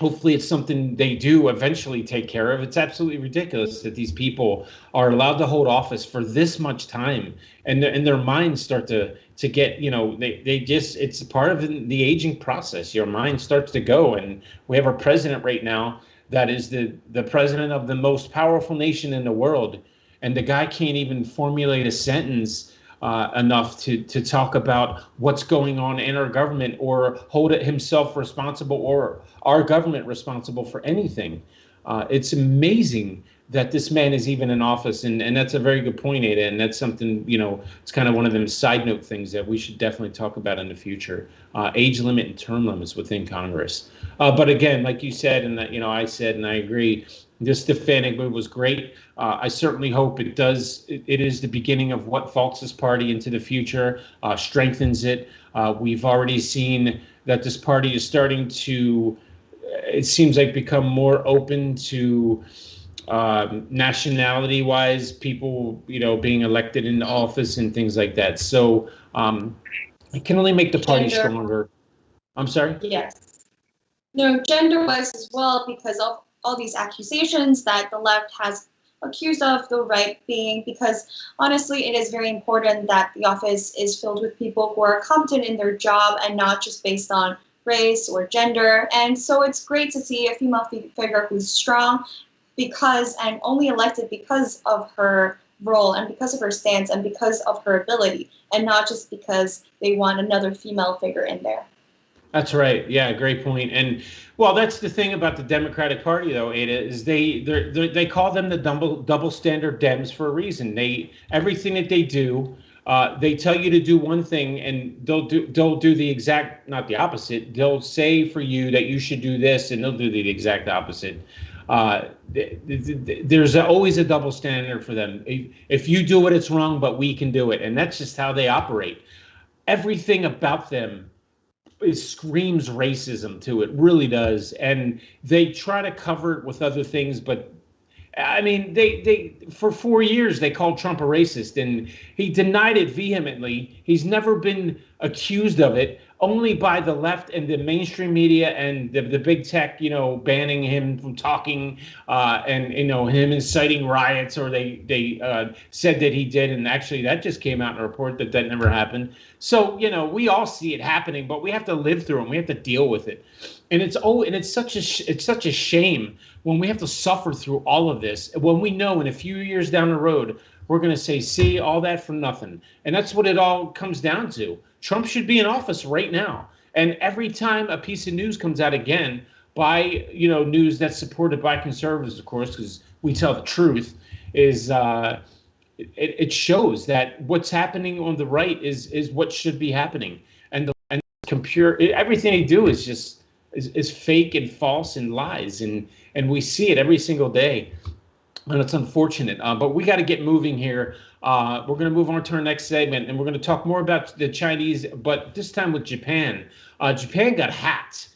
Hopefully it's something they do eventually take care of. It's absolutely ridiculous that these people are allowed to hold office for this much time, and their minds start to get, they just, it's part of the aging process. Your mind starts to go, and we have a president right now that is the president of the most powerful nation in the world, and the guy can't even formulate a sentence enough to talk about what's going on in our government or hold it himself responsible or our government responsible for anything. It's amazing that this man is even in office. And that's a very good point, Ada. And that's something, it's kind of one of them side note things that we should definitely talk about in the future. Age limit and term limits within Congress. But again, like you said, and that, I said, and I agree, this defending move was great. I certainly hope it does. It is the beginning of what vaults this party into the future, strengthens it. We've already seen that this party is starting to, it seems like, become more open to nationality-wise people, being elected into office and things like that. So it can only make the party stronger. I'm sorry? Yes. No, gender-wise as well, because of all these accusations that the left has accused of the right being, because honestly, it is very important that the office is filled with people who are competent in their job and not just based on race or gender. And so it's great to see a female figure who's strong and only elected because of her role and because of her stance and because of her ability, and not just because they want another female figure in there. That's right. Yeah, great point. And well, that's the thing about the Democratic Party, though, Ada, is they call them the double standard Dems for a reason. Everything that they do, they tell you to do one thing, and they'll do the exact, not the opposite. They'll say for you that you should do this, and they'll do the exact opposite. There's always a double standard for them. If you do it, it's wrong, but we can do it, and that's just how they operate. Everything about them screams racism to it, really does, and they try to cover it with other things, but I mean, they for 4 years they called Trump a racist, and he denied it vehemently. He's never been accused of it, only by the left and the mainstream media and the big tech, banning him from talking, and him inciting riots, or they said that he did, and actually that just came out in a report that never happened. So we all see it happening, but we have to live through it. And we have to deal with it, and it's such a shame when we have to suffer through all of this, when we know in a few years down the road we're going to say, see, all that for nothing. And that's what it all comes down to. Trump should be in office right now. And every time a piece of news comes out again by, news that's supported by conservatives, of course, because we tell the truth, is it shows that what's happening on the right is what should be happening. And everything they do is just is fake and false and lies. And we see it every single day. And it's unfortunate, but we got to get moving here. We're going to move on to our next segment, and we're going to talk more about the Chinese, but this time with Japan. Japan got hacked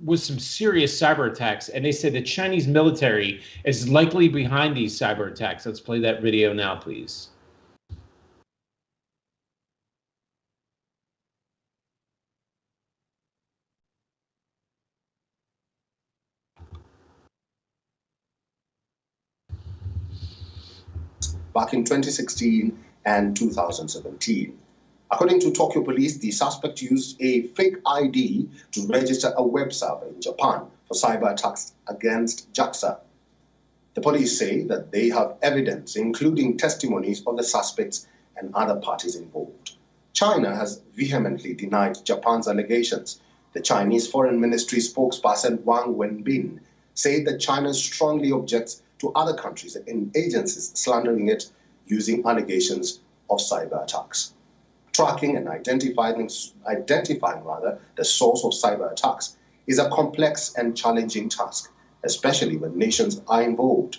with some serious cyber attacks, and they said the Chinese military is likely behind these cyber attacks. Let's play that video now, please. Back in 2016 and 2017. According to Tokyo police, the suspect used a fake ID to register a web server in Japan for cyber attacks against JAXA. The police say that they have evidence, including testimonies of the suspects and other parties involved. China has vehemently denied Japan's allegations. The Chinese Foreign Ministry spokesperson Wang Wenbin said that China strongly objects to other countries and agencies slandering it using allegations of cyber attacks. Tracking and identifying the source of cyber attacks is a complex and challenging task, especially when nations are involved.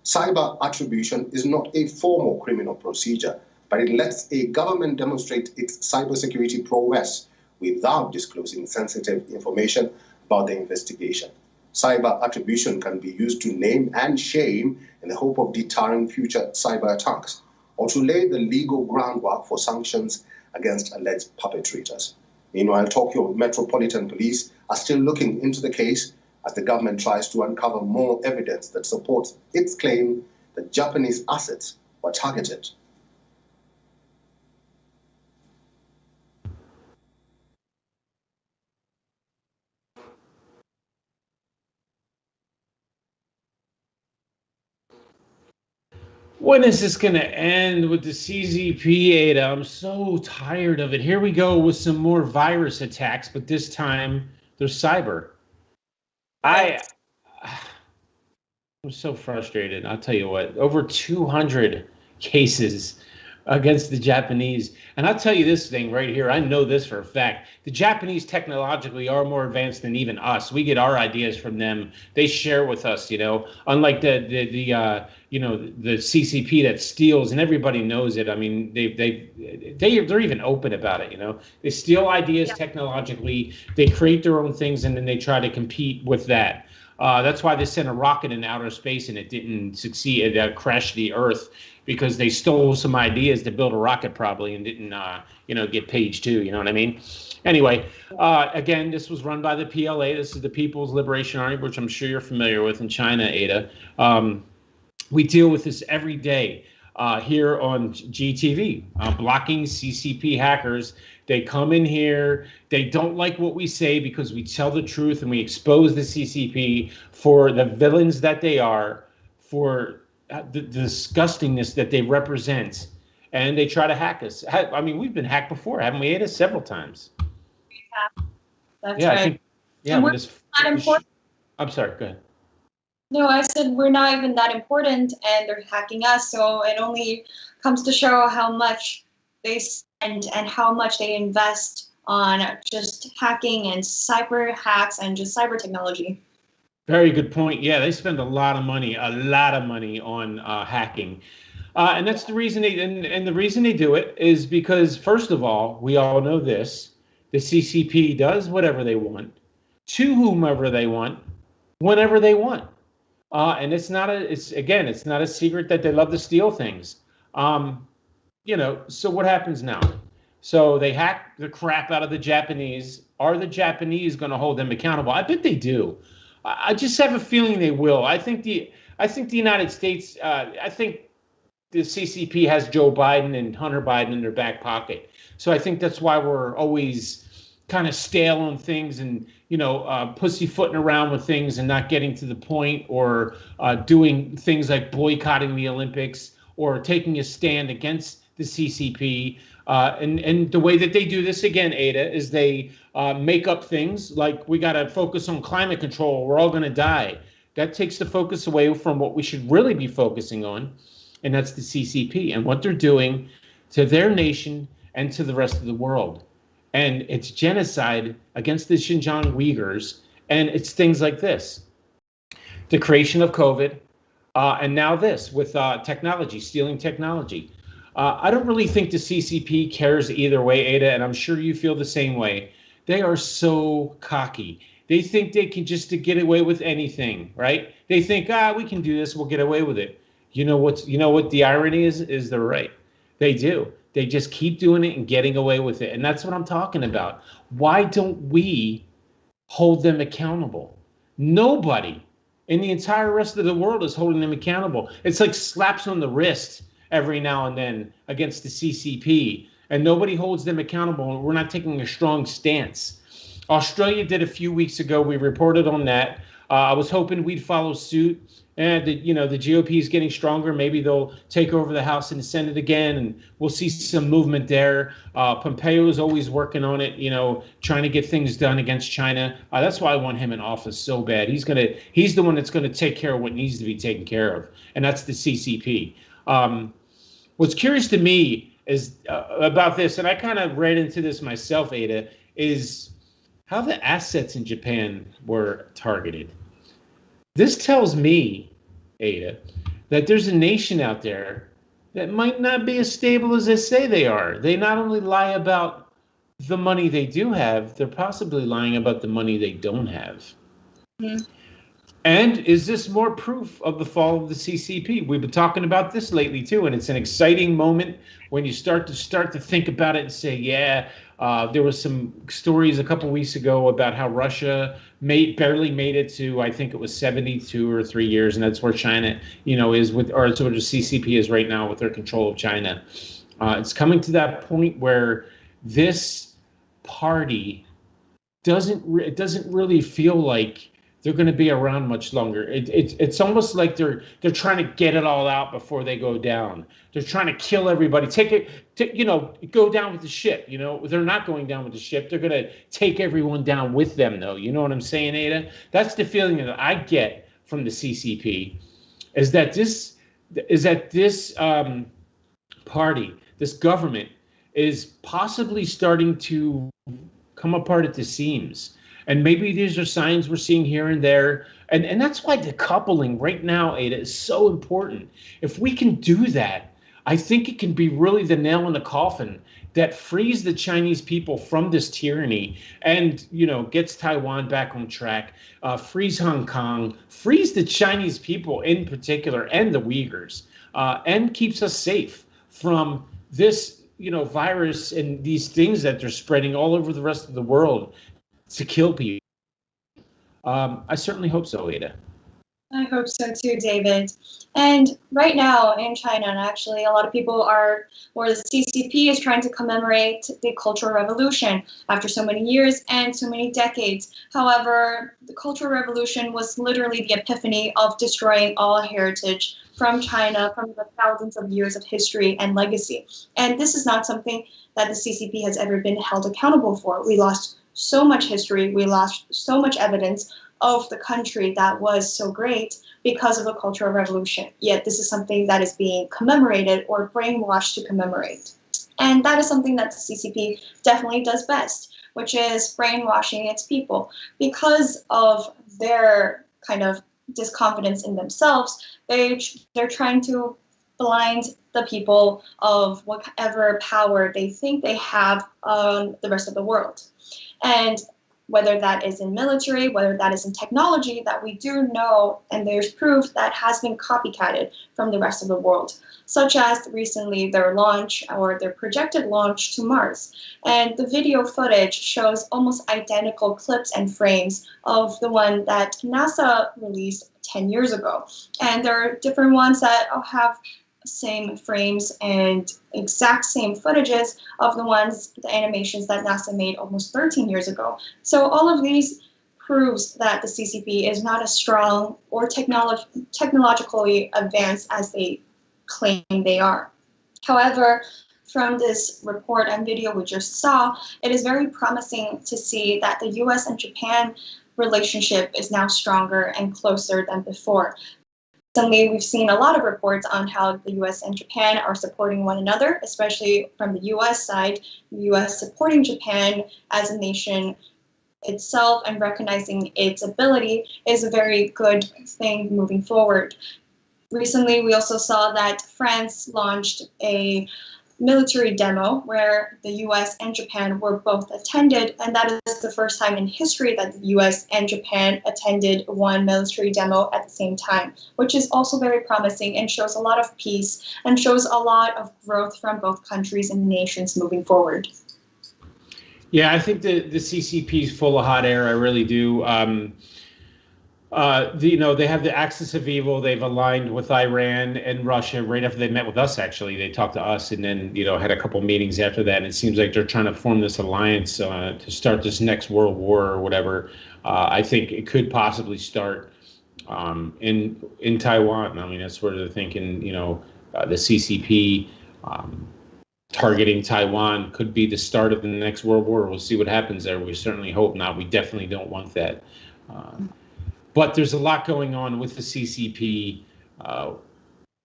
Cyber attribution is not a formal criminal procedure, but it lets a government demonstrate its cybersecurity prowess without disclosing sensitive information about the investigation. Cyber attribution can be used to name and shame in the hope of deterring future cyber attacks, or to lay the legal groundwork for sanctions against alleged perpetrators. Meanwhile, Tokyo Metropolitan Police are still looking into the case as the government tries to uncover more evidence that supports its claim that Japanese assets were targeted. When is this going to end with the CZP, Ada? I'm so tired of it. Here we go with some more virus attacks, but this time there's cyber. I'm so frustrated. I'll tell you what, over 200 cases against the Japanese. And I'll tell you this thing right here. I know this for a fact. The Japanese technologically are more advanced than even us. We get our ideas from them. They share with us, unlike the CCP that steals, and everybody knows it. I mean, they're even open about it, They steal ideas technologically, they create their own things, and then they try to compete with that. That's why they sent a rocket in outer space and it didn't succeed. It crashed the Earth because they stole some ideas to build a rocket probably and didn't, get page 2. You know what I mean? Anyway, again, this was run by the PLA. This is the People's Liberation Army, which I'm sure you're familiar with in China, Ada. We deal with this every day here on GTV, blocking CCP hackers. They come in here. They don't like what we say because we tell the truth and we expose the CCP for the villains that they are, for the disgustingness that they represent, and they try to hack us. I mean, we've been hacked before, haven't we, Ada? Several times. That's yeah, right. I think. Yeah, And we're this, not important. I'm sorry. Go ahead. No, I said we're not even that important, and they're hacking us. So it only comes to show how much they spend and how much they invest on just hacking and cyber hacks and just cyber technology. Very good point. Yeah, they spend a lot of money on hacking. And that's the reason and the reason they do it is because, first of all, we all know this: the CCP does whatever they want, to whomever they want, whenever they want. And it's not a secret that they love to steal things. So what happens now? So they hack the crap out of the Japanese. Are the Japanese going to hold them accountable? I bet they do. I just have a feeling they will. I think the United States, I think the CCP has Joe Biden and Hunter Biden in their back pocket. So I think that's why we're always kind of stale on things and, pussyfooting around with things and not getting to the point, or doing things like boycotting the Olympics or taking a stand against the CCP. And the way that they do this, again, Ada, is they make up things like, we got to focus on climate control. We're all going to die. That takes the focus away from what we should really be focusing on, and that's the CCP and what they're doing to their nation and to the rest of the world. And it's genocide against the Xinjiang Uyghurs, and it's things like this. The creation of COVID, and now this with technology, stealing technology. I don't really think the CCP cares either way, Ada, and I'm sure you feel the same way. They are so cocky. They think they can just to get away with anything, right? They think, we can do this, we'll get away with it. You know what the irony is they're right. They do. They just keep doing it and getting away with it. And that's what I'm talking about. Why don't we hold them accountable? Nobody in the entire rest of the world is holding them accountable. It's like slaps on the wrist every now and then against the CCP, and nobody holds them accountable. We're not taking a strong stance. Australia did a few weeks ago. We reported on that. I was hoping we'd follow suit. And the GOP is getting stronger. Maybe they'll take over the House and the Senate again, and we'll see some movement there. Pompeo is always working on it, trying to get things done against China. That's why I want him in office so bad. He's the one that's going to take care of what needs to be taken care of, and that's the CCP. What's curious to me is about this, and I kind of read into this myself, Ada, is how the assets in Japan were targeted. This tells me, Ada, that there's a nation out there that might not be as stable as they say they are. They not only lie about the money they do have, they're possibly lying about the money they don't have. Mm-hmm. And is this more proof of the fall of the CCP? We've been talking about this lately, too, and it's an exciting moment when you start to think about it and say, there was some stories a couple weeks ago about how Russia barely made it to, I think it was 72 or 3 years, and that's where China, is with, or it's where the CCP is right now with their control of China. It's coming to that point where this party doesn't really feel like they're going to be around much longer. It's almost like they're trying to get it all out before they go down. They're trying to kill everybody. Go down with the ship. They're not going down with the ship. They're going to take everyone down with them, though. You know what I'm saying, Ada? That's the feeling that I get from the CCP. is that this party, this government, is possibly starting to come apart at the seams. And maybe these are signs we're seeing here and there. And that's why decoupling right now, Ada, is so important. If we can do that, I think it can be really the nail in the coffin that frees the Chinese people from this tyranny and, gets Taiwan back on track, frees Hong Kong, frees the Chinese people in particular and the Uyghurs, and keeps us safe from this, virus and these things that they're spreading all over the rest of the world to kill people. I certainly hope so, Ada. I hope so too, David. And right now in China, and actually a lot of people where the CCP is trying to commemorate the Cultural Revolution after so many years and so many decades. However, the Cultural Revolution was literally the epiphany of destroying all heritage from China, from the thousands of years of history and legacy. And this is not something that the CCP has ever been held accountable for. We lost so much history, we lost so much evidence of the country that was so great because of the Cultural Revolution. Yet this is something that is being commemorated or brainwashed to commemorate. And that is something that the CCP definitely does best, which is brainwashing its people. Because of their kind of disconfidence in themselves, they're trying to blind the people of whatever power they think they have on the rest of the world. And whether that is in military, whether that is in technology, that we do know, and there's proof that has been copycatted from the rest of the world, such as recently their launch or their projected launch to Mars. And the video footage shows almost identical clips and frames of the one that NASA released 10 years ago. And there are different ones that have same frames and exact same footages of the animations that NASA made almost 13 years ago. So all of these proves that the CCP is not as strong or technologically advanced as they claim they are. However, from this report and video we just saw, it is very promising to see that the US and Japan relationship is now stronger and closer than before. Recently, we've seen a lot of reports on how the US and Japan are supporting one another, especially from the US side, the US supporting Japan as a nation itself and recognizing its ability is a very good thing moving forward. Recently, we also saw that France launched a military demo where the US and Japan were both attended, and that is the first time in history that the US and Japan attended one military demo at the same time, which is also very promising and shows a lot of peace and shows a lot of growth from both countries and nations moving forward. Yeah, I think the CCP is full of hot air. I really do. They have the axis of evil. They've aligned with Iran and Russia right after they met with us. Actually, they talked to us and then had a couple meetings after that. And it seems like they're trying to form this alliance to start this next world war or whatever. I think it could possibly start in Taiwan. I mean, that's where they're thinking. The CCP targeting Taiwan could be the start of the next world war. We'll see what happens there. We certainly hope not. We definitely don't want that. But there's a lot going on with the CCP.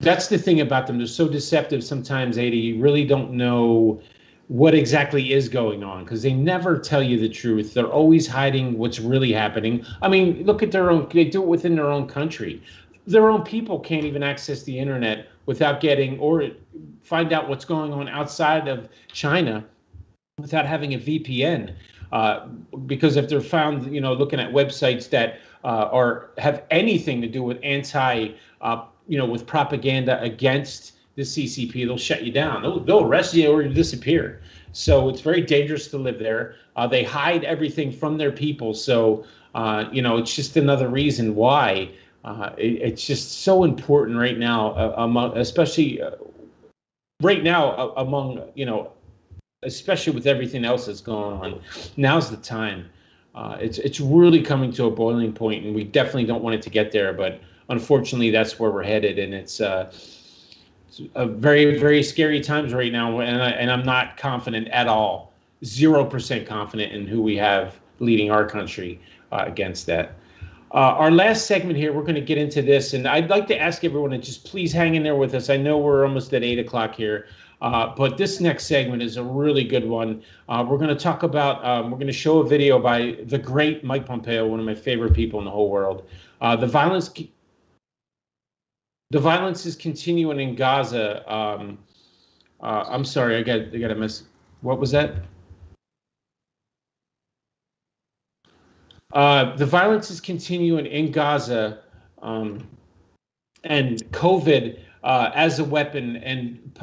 That's the thing about them. They're so deceptive sometimes, Ada. You really don't know what exactly is going on because they never tell you the truth. They're always hiding what's really happening. I mean, look at they do it within their own country. Their own people can't even access the internet without getting or find out what's going on outside of China without having a VPN. Because if they're found, looking at websites that have anything to do with with propaganda against the CCP, they'll shut you down. They'll arrest you or you disappear. So it's very dangerous to live there. They hide everything from their people. So, it's just another reason why it's just so important right now, especially right now among, especially with everything else that's going on. Now's the time. It's really coming to a boiling point, and we definitely don't want it to get there. But unfortunately, that's where we're headed, and it's a very, very scary times right now. And I'm not confident at all, 0% confident in who we have leading our country against that. Our last segment here, we're going to get into this, and I'd like to ask everyone to just please hang in there with us. I know we're almost at 8 o'clock here, but this next segment is a really good one. We're going to talk about, we're going to show a video by the great Mike Pompeo, one of my favorite people in the whole world. The violence is continuing in Gaza. I'm sorry, I got a miss. What was that? The violence is continuing in Gaza, and COVID as a weapon. And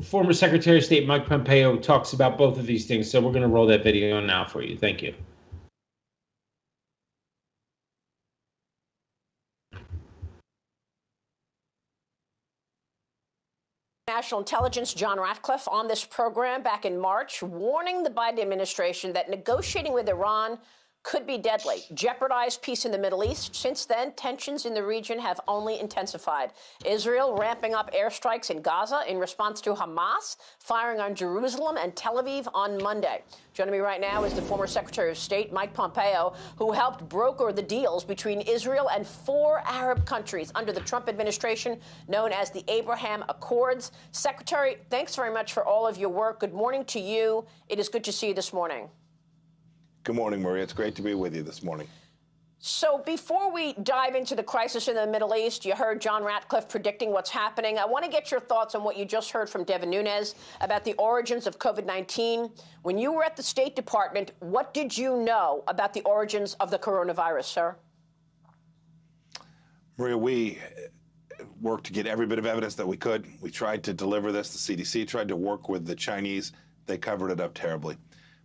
former Secretary of State Mike Pompeo talks about both of these things. So we're going to roll that video now for you. Thank you. National Intelligence John Ratcliffe on this program back in March, warning the Biden administration that negotiating with Iran could be deadly, jeopardize peace in the Middle East. Since then, tensions in the region have only intensified. Israel ramping up airstrikes in Gaza in response to Hamas firing on Jerusalem and Tel Aviv on Monday. Joining me right now is the former Secretary of State, Mike Pompeo, who helped broker the deals between Israel and 4 Arab countries under the Trump administration, known as the Abraham Accords. Secretary, thanks very much for all of your work. Good morning to you. It is good to see you this morning. Good morning, Maria. It's great to be with you this morning. So before we dive into the crisis in the Middle East, you heard John Ratcliffe predicting what's happening. I want to get your thoughts on what you just heard from Devin Nunes about the origins of COVID-19. When you were at the State Department, what did you know about the origins of the coronavirus, sir? Maria, we worked to get every bit of evidence that we could. We tried to deliver this. The CDC tried to work with the Chinese. They covered it up terribly.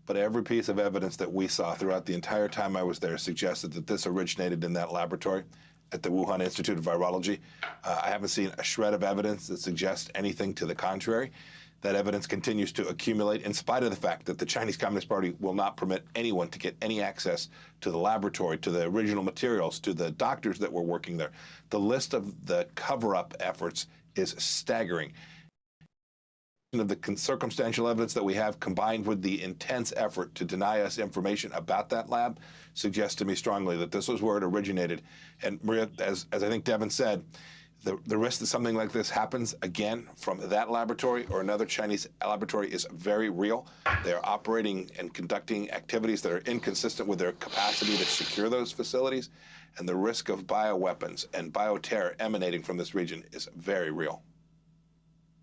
But every piece of evidence that we saw throughout the entire time I was there suggested that this originated in that laboratory at the Wuhan Institute of Virology. I haven't seen a shred of evidence that suggests anything to the contrary. That evidence continues to accumulate in spite of the fact that the Chinese Communist Party will not permit anyone to get any access to the laboratory, to the original materials, to the doctors that were working there. The list of the cover-up efforts is staggering. Of the circumstantial evidence that we have combined with the intense effort to deny us information about that lab suggests to me strongly that this was where it originated. And Maria, as I think Devin said, the risk that something like this happens again from that laboratory or another Chinese laboratory is very real. They are operating and conducting activities that are inconsistent with their capacity to secure those facilities. And the risk of bioweapons and bioterror emanating from this region is very real.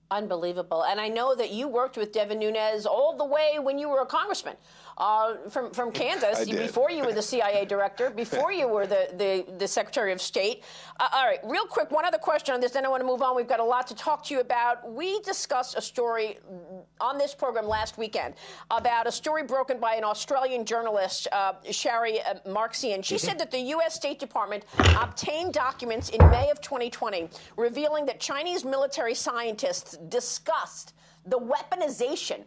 Unbelievable. And I know that you worked with Devin Nunes all the way when you were a congressman from Kansas, before you were the CIA director, before you were the Secretary of State. All right, real quick, one other question on this, then I want to move on. We've got a lot to talk to you about. We discussed a story on this program last weekend about a story broken by an Australian journalist, Shari Marxian. She said that the U.S. State Department obtained documents in May of 2020 revealing that Chinese military scientists discussed the weaponization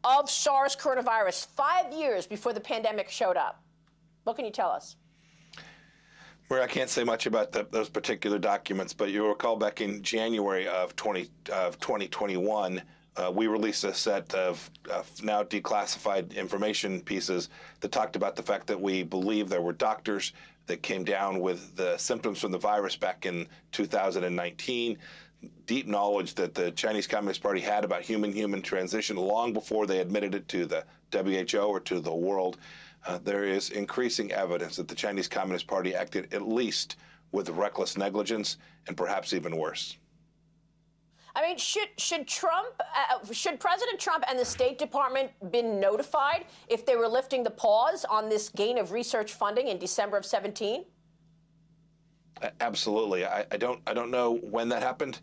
of SARS coronavirus 5 years before the pandemic showed up. What can you tell us? Well, I can't say much about those particular documents, but you'll recall back in January of 2021, we released a set of now declassified information pieces that talked about the fact that we believe there were doctors that came down with the symptoms from the virus back in 2019. Deep knowledge that the Chinese Communist Party had about human-human transition long before they admitted it to the WHO or to the world. There is increasing evidence that the Chinese Communist Party acted at least with reckless negligence and perhaps even worse. I mean, should President Trump and the State Department been notified if they were lifting the pause on this gain of research funding in December of 2017? Absolutely. I don't know when that happened.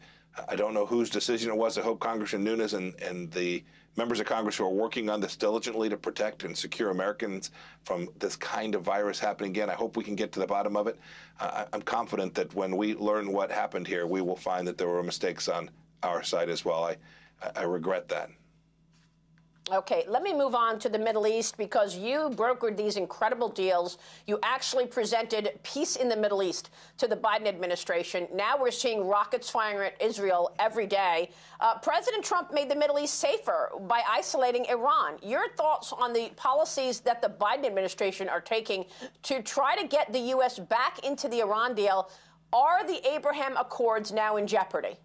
I don't know whose decision it was. I hope Congressman Nunes and the members of Congress who are working on this diligently to protect and secure Americans from this kind of virus happening again. I hope we can get to the bottom of it. I'm confident that when we learn what happened here, we will find that there were mistakes on our side as well. I regret that. Okay, let me move on to the Middle East because you brokered these incredible deals. You actually presented peace in the Middle East to the Biden administration. Now we're seeing rockets firing at Israel every day. President Trump made the Middle East safer by isolating Iran. Your thoughts on the policies that the Biden administration are taking to try to get the U.S. back into the Iran deal? Are the Abraham Accords now in jeopardy?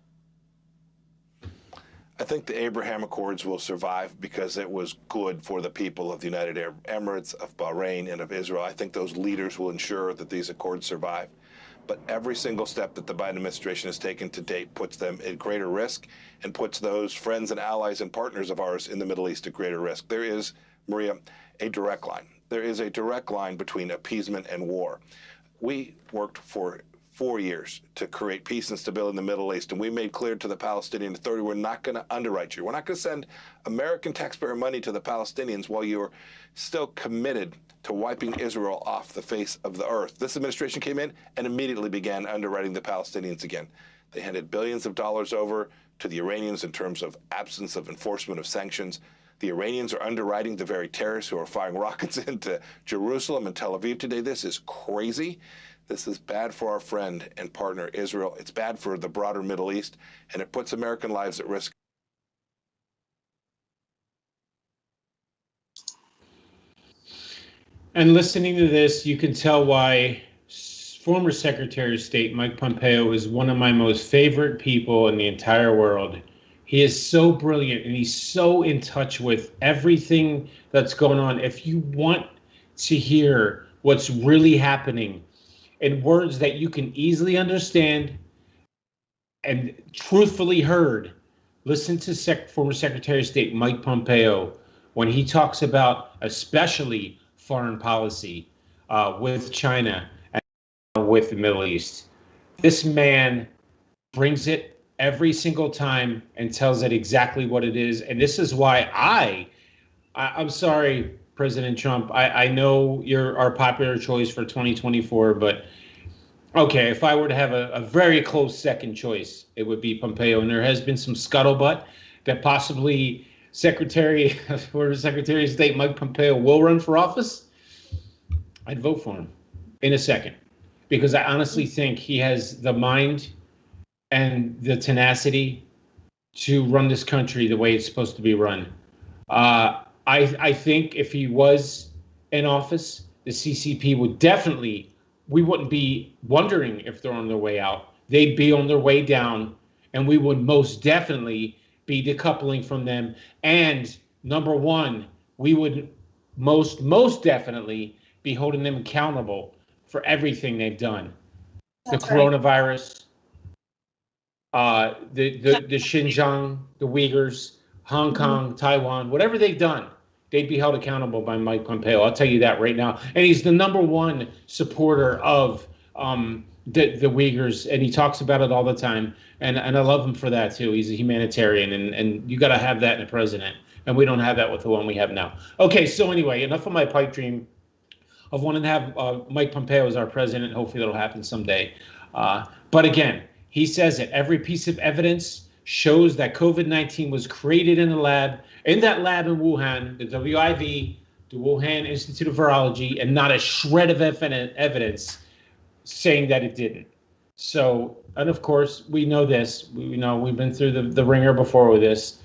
I think the Abraham Accords will survive because it was good for the people of the United Arab Emirates, of Bahrain, and of Israel. I think those leaders will ensure that these accords survive. But every single step that the Biden administration has taken to date puts them at greater risk and puts those friends and allies and partners of ours in the Middle East at greater risk. There is, Maria, a direct line. There is a direct line between appeasement and war. We worked for 4 years to create peace and stability in the Middle East. And we made clear to the Palestinian Authority, we're not going to underwrite you. We're not going to send American taxpayer money to the Palestinians while you're still committed to wiping Israel off the face of the earth. This administration came in and immediately began underwriting the Palestinians again. They handed billions of dollars over to the Iranians in terms of absence of enforcement of sanctions. The Iranians are underwriting the very terrorists who are firing rockets into Jerusalem and Tel Aviv today. This is crazy. This is bad for our friend and partner Israel. It's bad for the broader Middle East, and it puts American lives at risk. And listening to this, you can tell why former Secretary of State Mike Pompeo is one of my most favorite people in the entire world. He is so brilliant, and he's so in touch with everything that's going on. If you want to hear what's really happening in words that you can easily understand and truthfully heard, listen to former Secretary of State Mike Pompeo when he talks about especially foreign policy with China and with the Middle East. This man brings it every single time and tells it exactly what it is. And this is why I'm sorry, President Trump, I know you're our popular choice for 2024, but okay, if I were to have a very close second choice, it would be Pompeo. And there has been some scuttlebutt that possibly Secretary of State Mike Pompeo will run for office. I'd vote for him in a second, because I honestly think he has the mind and the tenacity to run this country the way it's supposed to be run. I think if he was in office, the CCP would definitely, we wouldn't be wondering if they're on their way out. They'd be on their way down, and we would most definitely be decoupling from them. And number one, we would most definitely be holding them accountable for everything they've done. That's the coronavirus, the Xinjiang, the Uyghurs, Hong Kong, Taiwan, whatever they've done, they'd be held accountable by Mike Pompeo. I'll tell you that right now. And he's the number one supporter of the Uyghurs, and he talks about it all the time. And I love him for that too. He's a humanitarian, and you got to have that in a president. And we don't have that with the one we have now. Okay, so anyway, enough of my pipe dream of wanting to have Mike Pompeo as our president. Hopefully that'll happen someday. But again, he says that every piece of evidence shows that COVID-19 was created in that lab in Wuhan, the WIV, the Wuhan Institute of Virology, and not a shred of evidence saying that it didn't. So, and of course, we know this. We know we've been through the ringer before with this.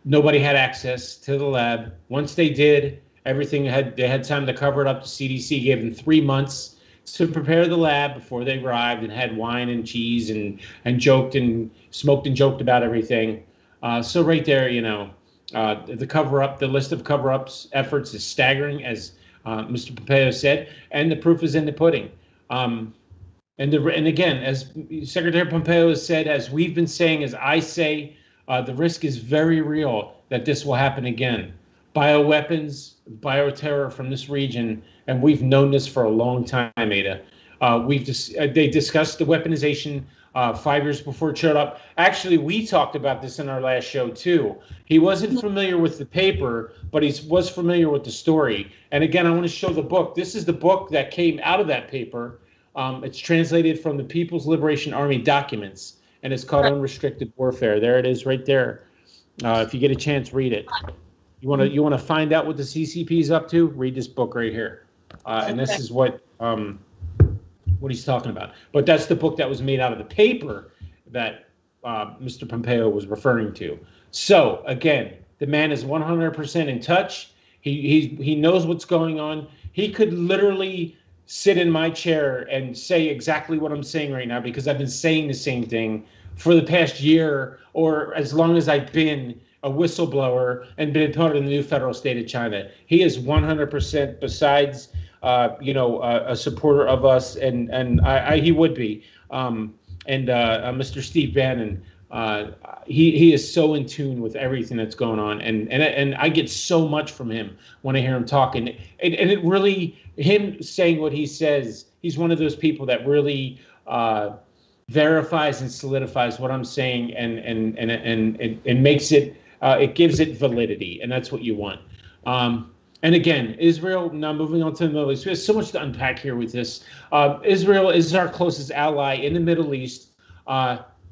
Nobody had access to the lab. Once they did, they had time to cover it up. The CDC gave them 3 months to prepare the lab before they arrived, and had wine and cheese and joked and smoked and joked about everything. So right there, the cover-up, the list of cover-ups efforts is staggering, as Mr. Pompeo said, and the proof is in the pudding. And again, as Secretary Pompeo has said, as we've been saying, as I say, the risk is very real that this will happen again. Bioweapons, bioterror from this region, and we've known this for a long time, Ada. They discussed the weaponization 5 years before it showed up. Actually, we talked about this in our last show too. He wasn't familiar with the paper, but he was familiar with the story. And again, I want to show the book. This is the book that came out of that paper. It's translated from the People's Liberation Army documents, and it's called Unrestricted Warfare. There it is right there. If you get a chance, read it. You want to find out what the CCP is up to? Read this book right here, and this is what he's talking about. But that's the book that was made out of the paper that Mr. Pompeo was referring to. So again, the man is 100% in touch. He knows what's going on. He could literally sit in my chair and say exactly what I'm saying right now, because I've been saying the same thing for the past year, or as long as I've been a whistleblower and been part of the new federal state of China. He is 100%, besides a supporter of us, and he would be. Mr. Steve Bannon, he is so in tune with everything that's going on, and I get so much from him when I hear him talking. And it really, him saying what he says, he's one of those people that really verifies and solidifies what I'm saying, and makes it, it gives it validity, and that's what you want. And again, Israel, now moving on to the Middle East, we have so much to unpack here with this. Israel is our closest ally in the Middle East.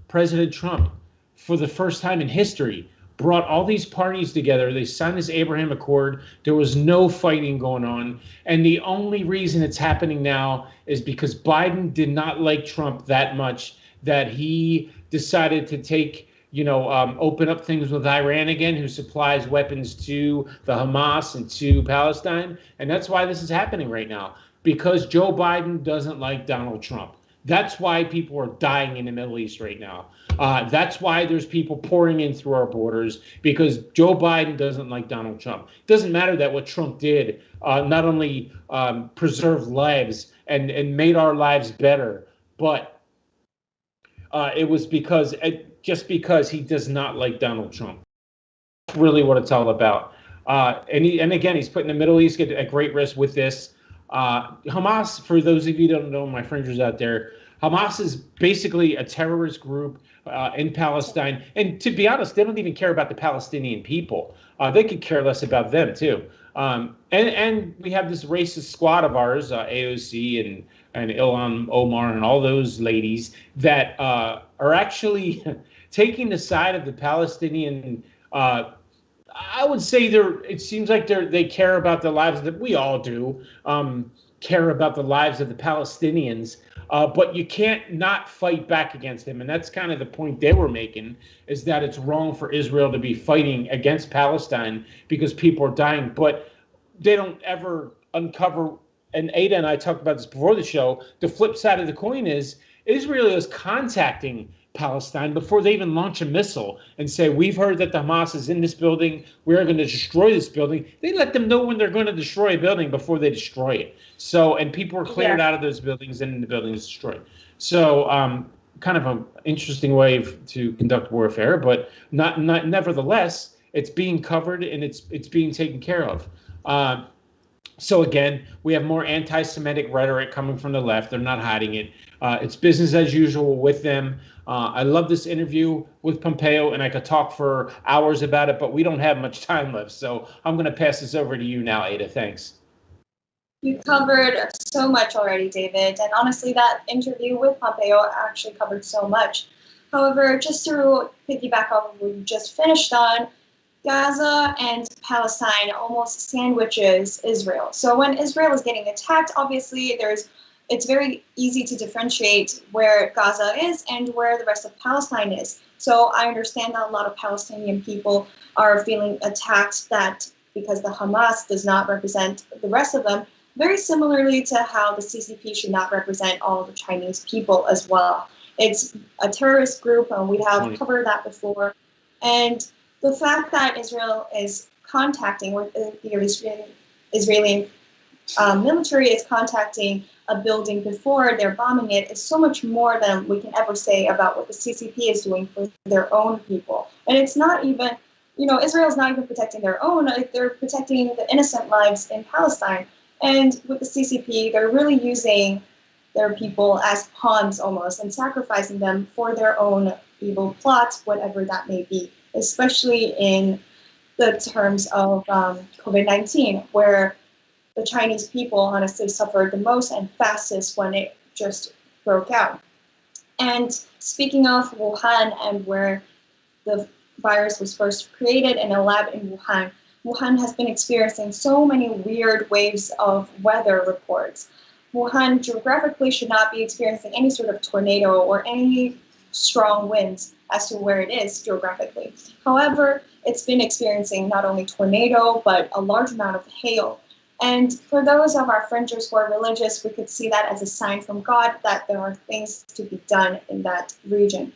President Trump, for the first time in history, brought all these parties together. They signed this Abraham Accord. There was no fighting going on. And the only reason it's happening now is because Biden did not like Trump that much that he decided to take, open up things with Iran again, who supplies weapons to the Hamas and to Palestine. And that's why this is happening right now, because Joe Biden doesn't like Donald Trump. That's why people are dying in the Middle East right now. That's why there's people pouring in through our borders, because Joe Biden doesn't like Donald Trump. It doesn't matter that what Trump did not only preserved lives and made our lives better, but it was because he does not like Donald Trump. That's really what it's all about. And again, he's putting the Middle East at great risk with this. Hamas, for those of you who don't know, my friends out there, Hamas is basically a terrorist group in Palestine. And to be honest, they don't even care about the Palestinian people. They could care less about them too. And we have this racist squad of ours, AOC and Ilhan Omar and all those ladies that are actually taking the side of the Palestinian. I would say it seems like they care about the lives that we all do, care about the lives of the Palestinians, but you can't not fight back against them. And that's kind of the point they were making, is that it's wrong for Israel to be fighting against Palestine because people are dying, but they don't ever uncover, and Ada and I talked about this before the show, the flip side of the coin is Israel is contacting Palestine before they even launch a missile and say, we've heard that the Hamas is in this building, we're going to destroy this building. They let them know when they're going to destroy a building before they destroy it. So, and people are cleared out of those buildings and the building is destroyed. So kind of an interesting way to conduct warfare, but not nevertheless, it's being covered and it's being taken care of. So again, we have more anti-Semitic rhetoric coming from the left. They're not hiding it. It's business as usual with them. I love this interview with Pompeo, and I could talk for hours about it, but we don't have much time left. So I'm going to pass this over to you now, Ada. Thanks. You covered so much already, David. And honestly, that interview with Pompeo actually covered so much. However, just to piggyback off of what you just finished on, Gaza and Palestine almost sandwiches Israel. So when Israel is getting attacked, obviously it's very easy to differentiate where Gaza is and where the rest of Palestine is. So I understand that a lot of Palestinian people are feeling attacked because the Hamas does not represent the rest of them, very similarly to how the CCP should not represent all of the Chinese people as well. It's a terrorist group, and we have covered that before. And the fact that Israel is contacting, or the Israeli military is contacting a building before they're bombing it, is so much more than we can ever say about what the CCP is doing for their own people. And it's not even, Israel's not even protecting their own, they're protecting the innocent lives in Palestine. And with the CCP, they're really using their people as pawns almost and sacrificing them for their own evil plots, whatever that may be, especially in the terms of COVID-19, where the Chinese people honestly suffered the most and fastest when it just broke out. And speaking of Wuhan and where the virus was first created in a lab in Wuhan, Wuhan has been experiencing so many weird waves of weather reports. Wuhan geographically should not be experiencing any sort of tornado or any strong winds as to where it is geographically. However, it's been experiencing not only tornado, but a large amount of hail. And for those of our fringers who are religious, we could see that as a sign from God that there are things to be done in that region.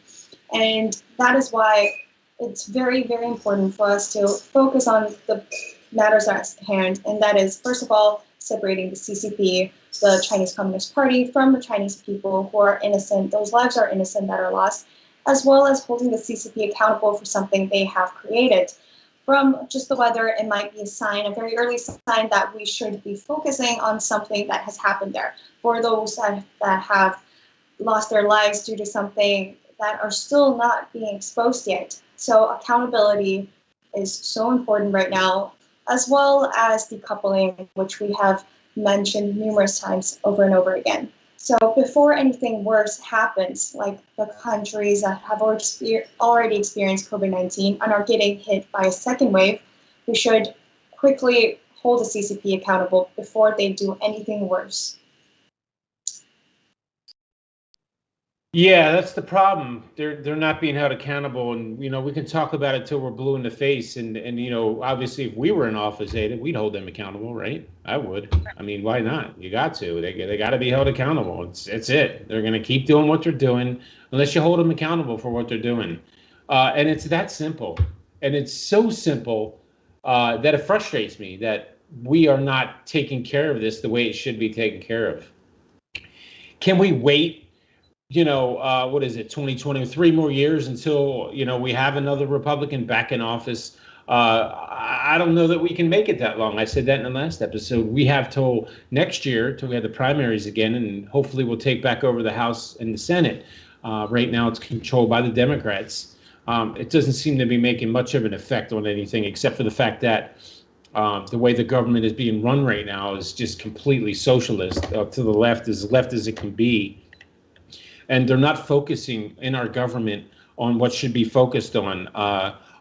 And that is why it's very, very important for us to focus on the matters at hand. And that is, first of all, separating the CCP, the Chinese Communist Party, from the Chinese people who are innocent. Those lives are innocent that are lost, as well as holding the CCP accountable for something they have created. From just the weather, it might be a sign, a very early sign that we should be focusing on something that has happened there. For those that have lost their lives due to something that are still not being exposed yet. So accountability is so important right now, as well as decoupling, which we have mentioned numerous times over and over again. So before anything worse happens, like the countries that have already experienced COVID-19 and are getting hit by a second wave, we should quickly hold the CCP accountable before they do anything worse. Yeah, that's the problem. They're not being held accountable, and we can talk about it till we're blue in the face. And obviously, if we were in office, Ada, we'd hold them accountable, right? I would. I mean, why not? You got to. They got to be held accountable. It's it. They're gonna keep doing what they're doing unless you hold them accountable for what they're doing. And it's that simple. And it's so simple that it frustrates me that we are not taking care of this the way it should be taken care of. Can we wait? What is it, 2023 more years until, we have another Republican back in office? I don't know that we can make it that long. I said that in the last episode. We have till next year, till we have the primaries again, and hopefully we'll take back over the House and the Senate. Right now it's controlled by the Democrats. It doesn't seem to be making much of an effect on anything, except for the fact that the way the government is being run right now is just completely socialist, to the left as it can be. And they're not focusing in our government on what should be focused on.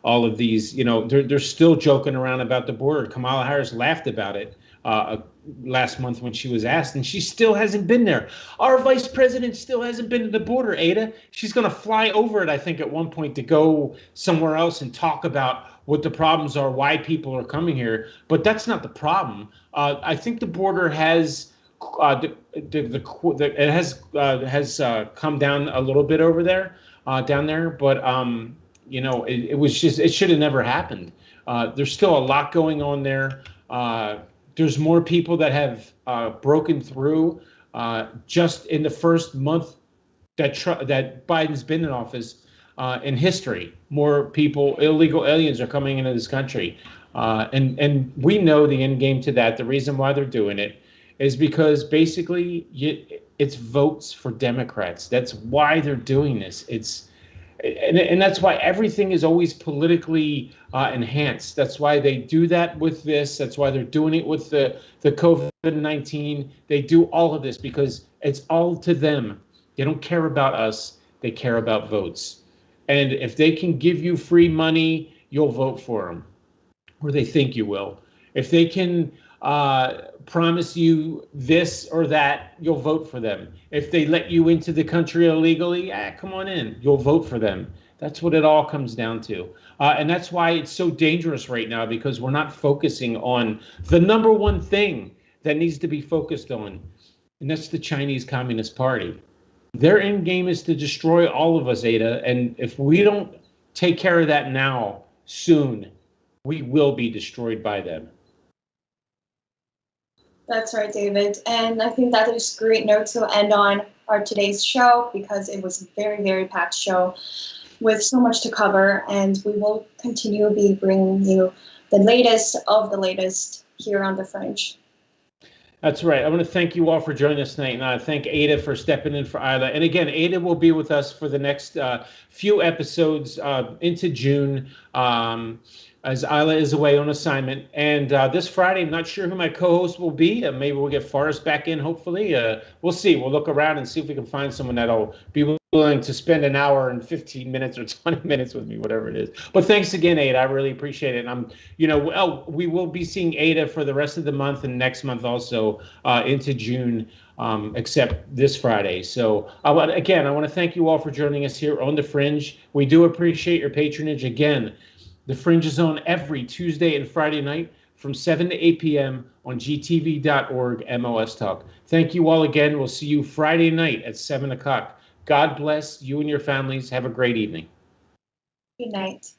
All of these, they're still joking around about the border. Kamala Harris laughed about it last month when she was asked, and she still hasn't been there. Our vice president still hasn't been to the border, Ada. She's going to fly over it, I think, at one point to go somewhere else and talk about what the problems are, why people are coming here. But that's not the problem. I think the border has it has come down a little bit over there, down there, but it should have never happened. There's still a lot going on there. There's more people that have broken through just in the first month that Biden's been in office in history. More people, illegal aliens, are coming into this country, and we know the end game to that. The reason why they're doing it is because basically it's votes for Democrats. That's why they're doing this. And that's why everything is always politically enhanced. That's why they do that with this. That's why they're doing it with the COVID-19. They do all of this because it's all to them. They don't care about us. They care about votes. And if they can give you free money, you'll vote for them, or they think you will. If they can promise you this or that, you'll vote for them. If they let you into the country illegally, come on in, you'll vote for them. That's what it all comes down to. And that's why it's so dangerous right now, because we're not focusing on the number one thing that needs to be focused on, and that's the Chinese Communist Party. Their end game is to destroy all of us, Ada, and if we don't take care of that now, soon, we will be destroyed by them. That's right, David. And I think that is a great note to end on our today's show, because it was a very, very packed show with so much to cover. And we will continue to be bringing you the latest of the latest here on The Fringe. That's right. I want to thank you all for joining us tonight. And I thank Ada for stepping in for Isla. And again, Ada will be with us for the next few episodes into June. As Isla is away on assignment. And this Friday, I'm not sure who my co-host will be. Maybe we'll get Forrest back in, hopefully. We'll see. We'll look around and see if we can find someone that'll be with willing to spend an hour and 15 minutes or 20 minutes with me, whatever it is. But thanks again, Ada. I really appreciate it. And we will be seeing Ada for the rest of the month and next month also into June, except this Friday. So I want to thank you all for joining us here on The Fringe. We do appreciate your patronage. Again, The Fringe is on every Tuesday and Friday night from 7 to 8 p.m. on gtv.org MOS Talk. Thank you all again. We'll see you Friday night at 7 o'clock. God bless you and your families. Have a great evening. Good night.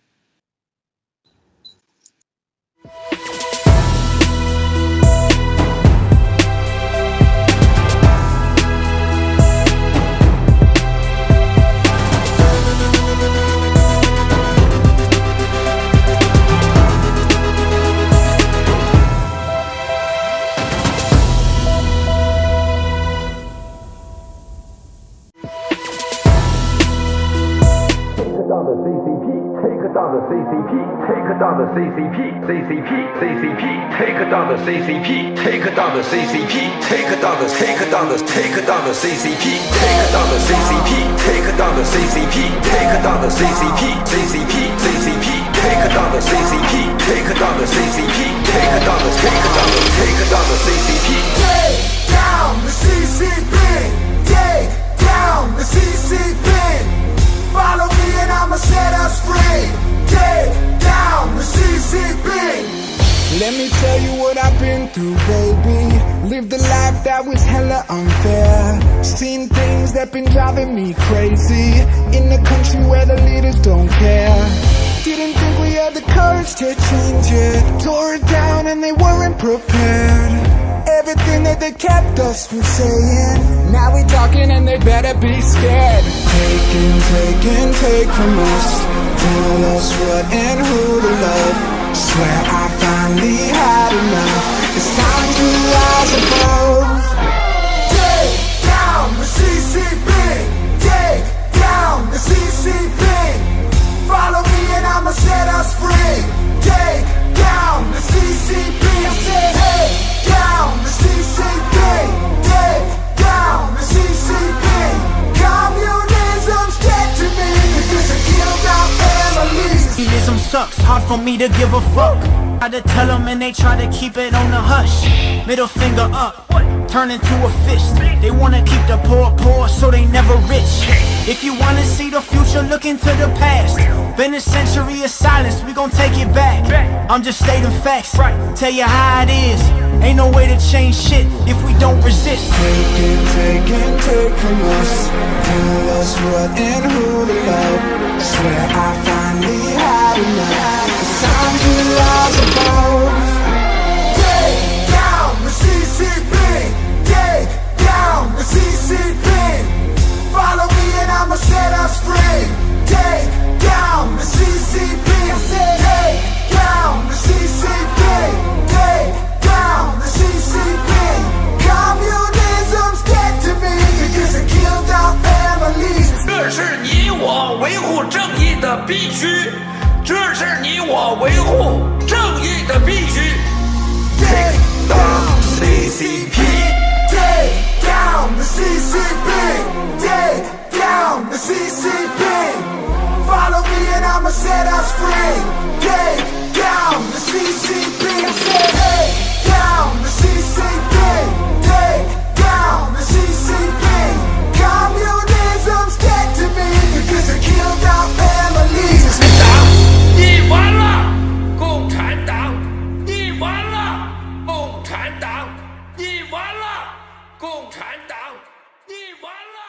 Take down the CCP, take down the CCP, CCP, CCP, take down the CCP, take down the CCP, take down the CCP, take down the CCP, take down the CCP, take down the CCP, take down the CCP, CCP, CCP, take down the CCP, take down the CCP, take down the CCP. Take down the CCP, take down the CCP. Follow me and I'ma set us free. Take down the CCP. Let me tell you what I've been through, baby. Lived a life that was hella unfair. Seen things that been driving me crazy. In a country where the leaders don't care. Didn't think we had the courage to change it. Tore it down and they weren't prepared. Everything that they kept us from saying, now we talking and they better be scared. Take from us. Tell us what and who to love. Swear I finally had enough. It's time to rise above. Take down the CCP. Take down the CCP. Follow me and I'ma set us free. Take down the CCP. I said, take down the CCP. Take down the CCP. Communism's dead to me because it killed our families. Communism sucks, hard for me to give a fuck. Try to tell them and they try to keep it on the hush. Middle finger up, turn into a fist. They wanna keep the poor so they never rich. If you wanna see the future, look into the past. Been a century of silence, we gon' take it back. I'm just stating facts, tell you how it is. Ain't no way to change shit if we don't resist. Take from us. Tell us what and who to love. Swear I finally had enough. It's time to rise above. Take down the CCP. Take down the CCP. Follow me and I'ma set us free. Take down the CCP. I said take down the CCP. Take down the CCP. Communism's dead to me because it killed our families. 这是你我维护正义的必须，这是你我维护正义的必须。Take down the CCP. Take down the CCP. Take down the CCP. Follow me and I'ma set us free. Take down the CCP. I said take down the CCP. Take down the CCP. Communism's dead to me because it killed our families. 你完了，共产党！你完了，共产党！你完了，共产党！你完了。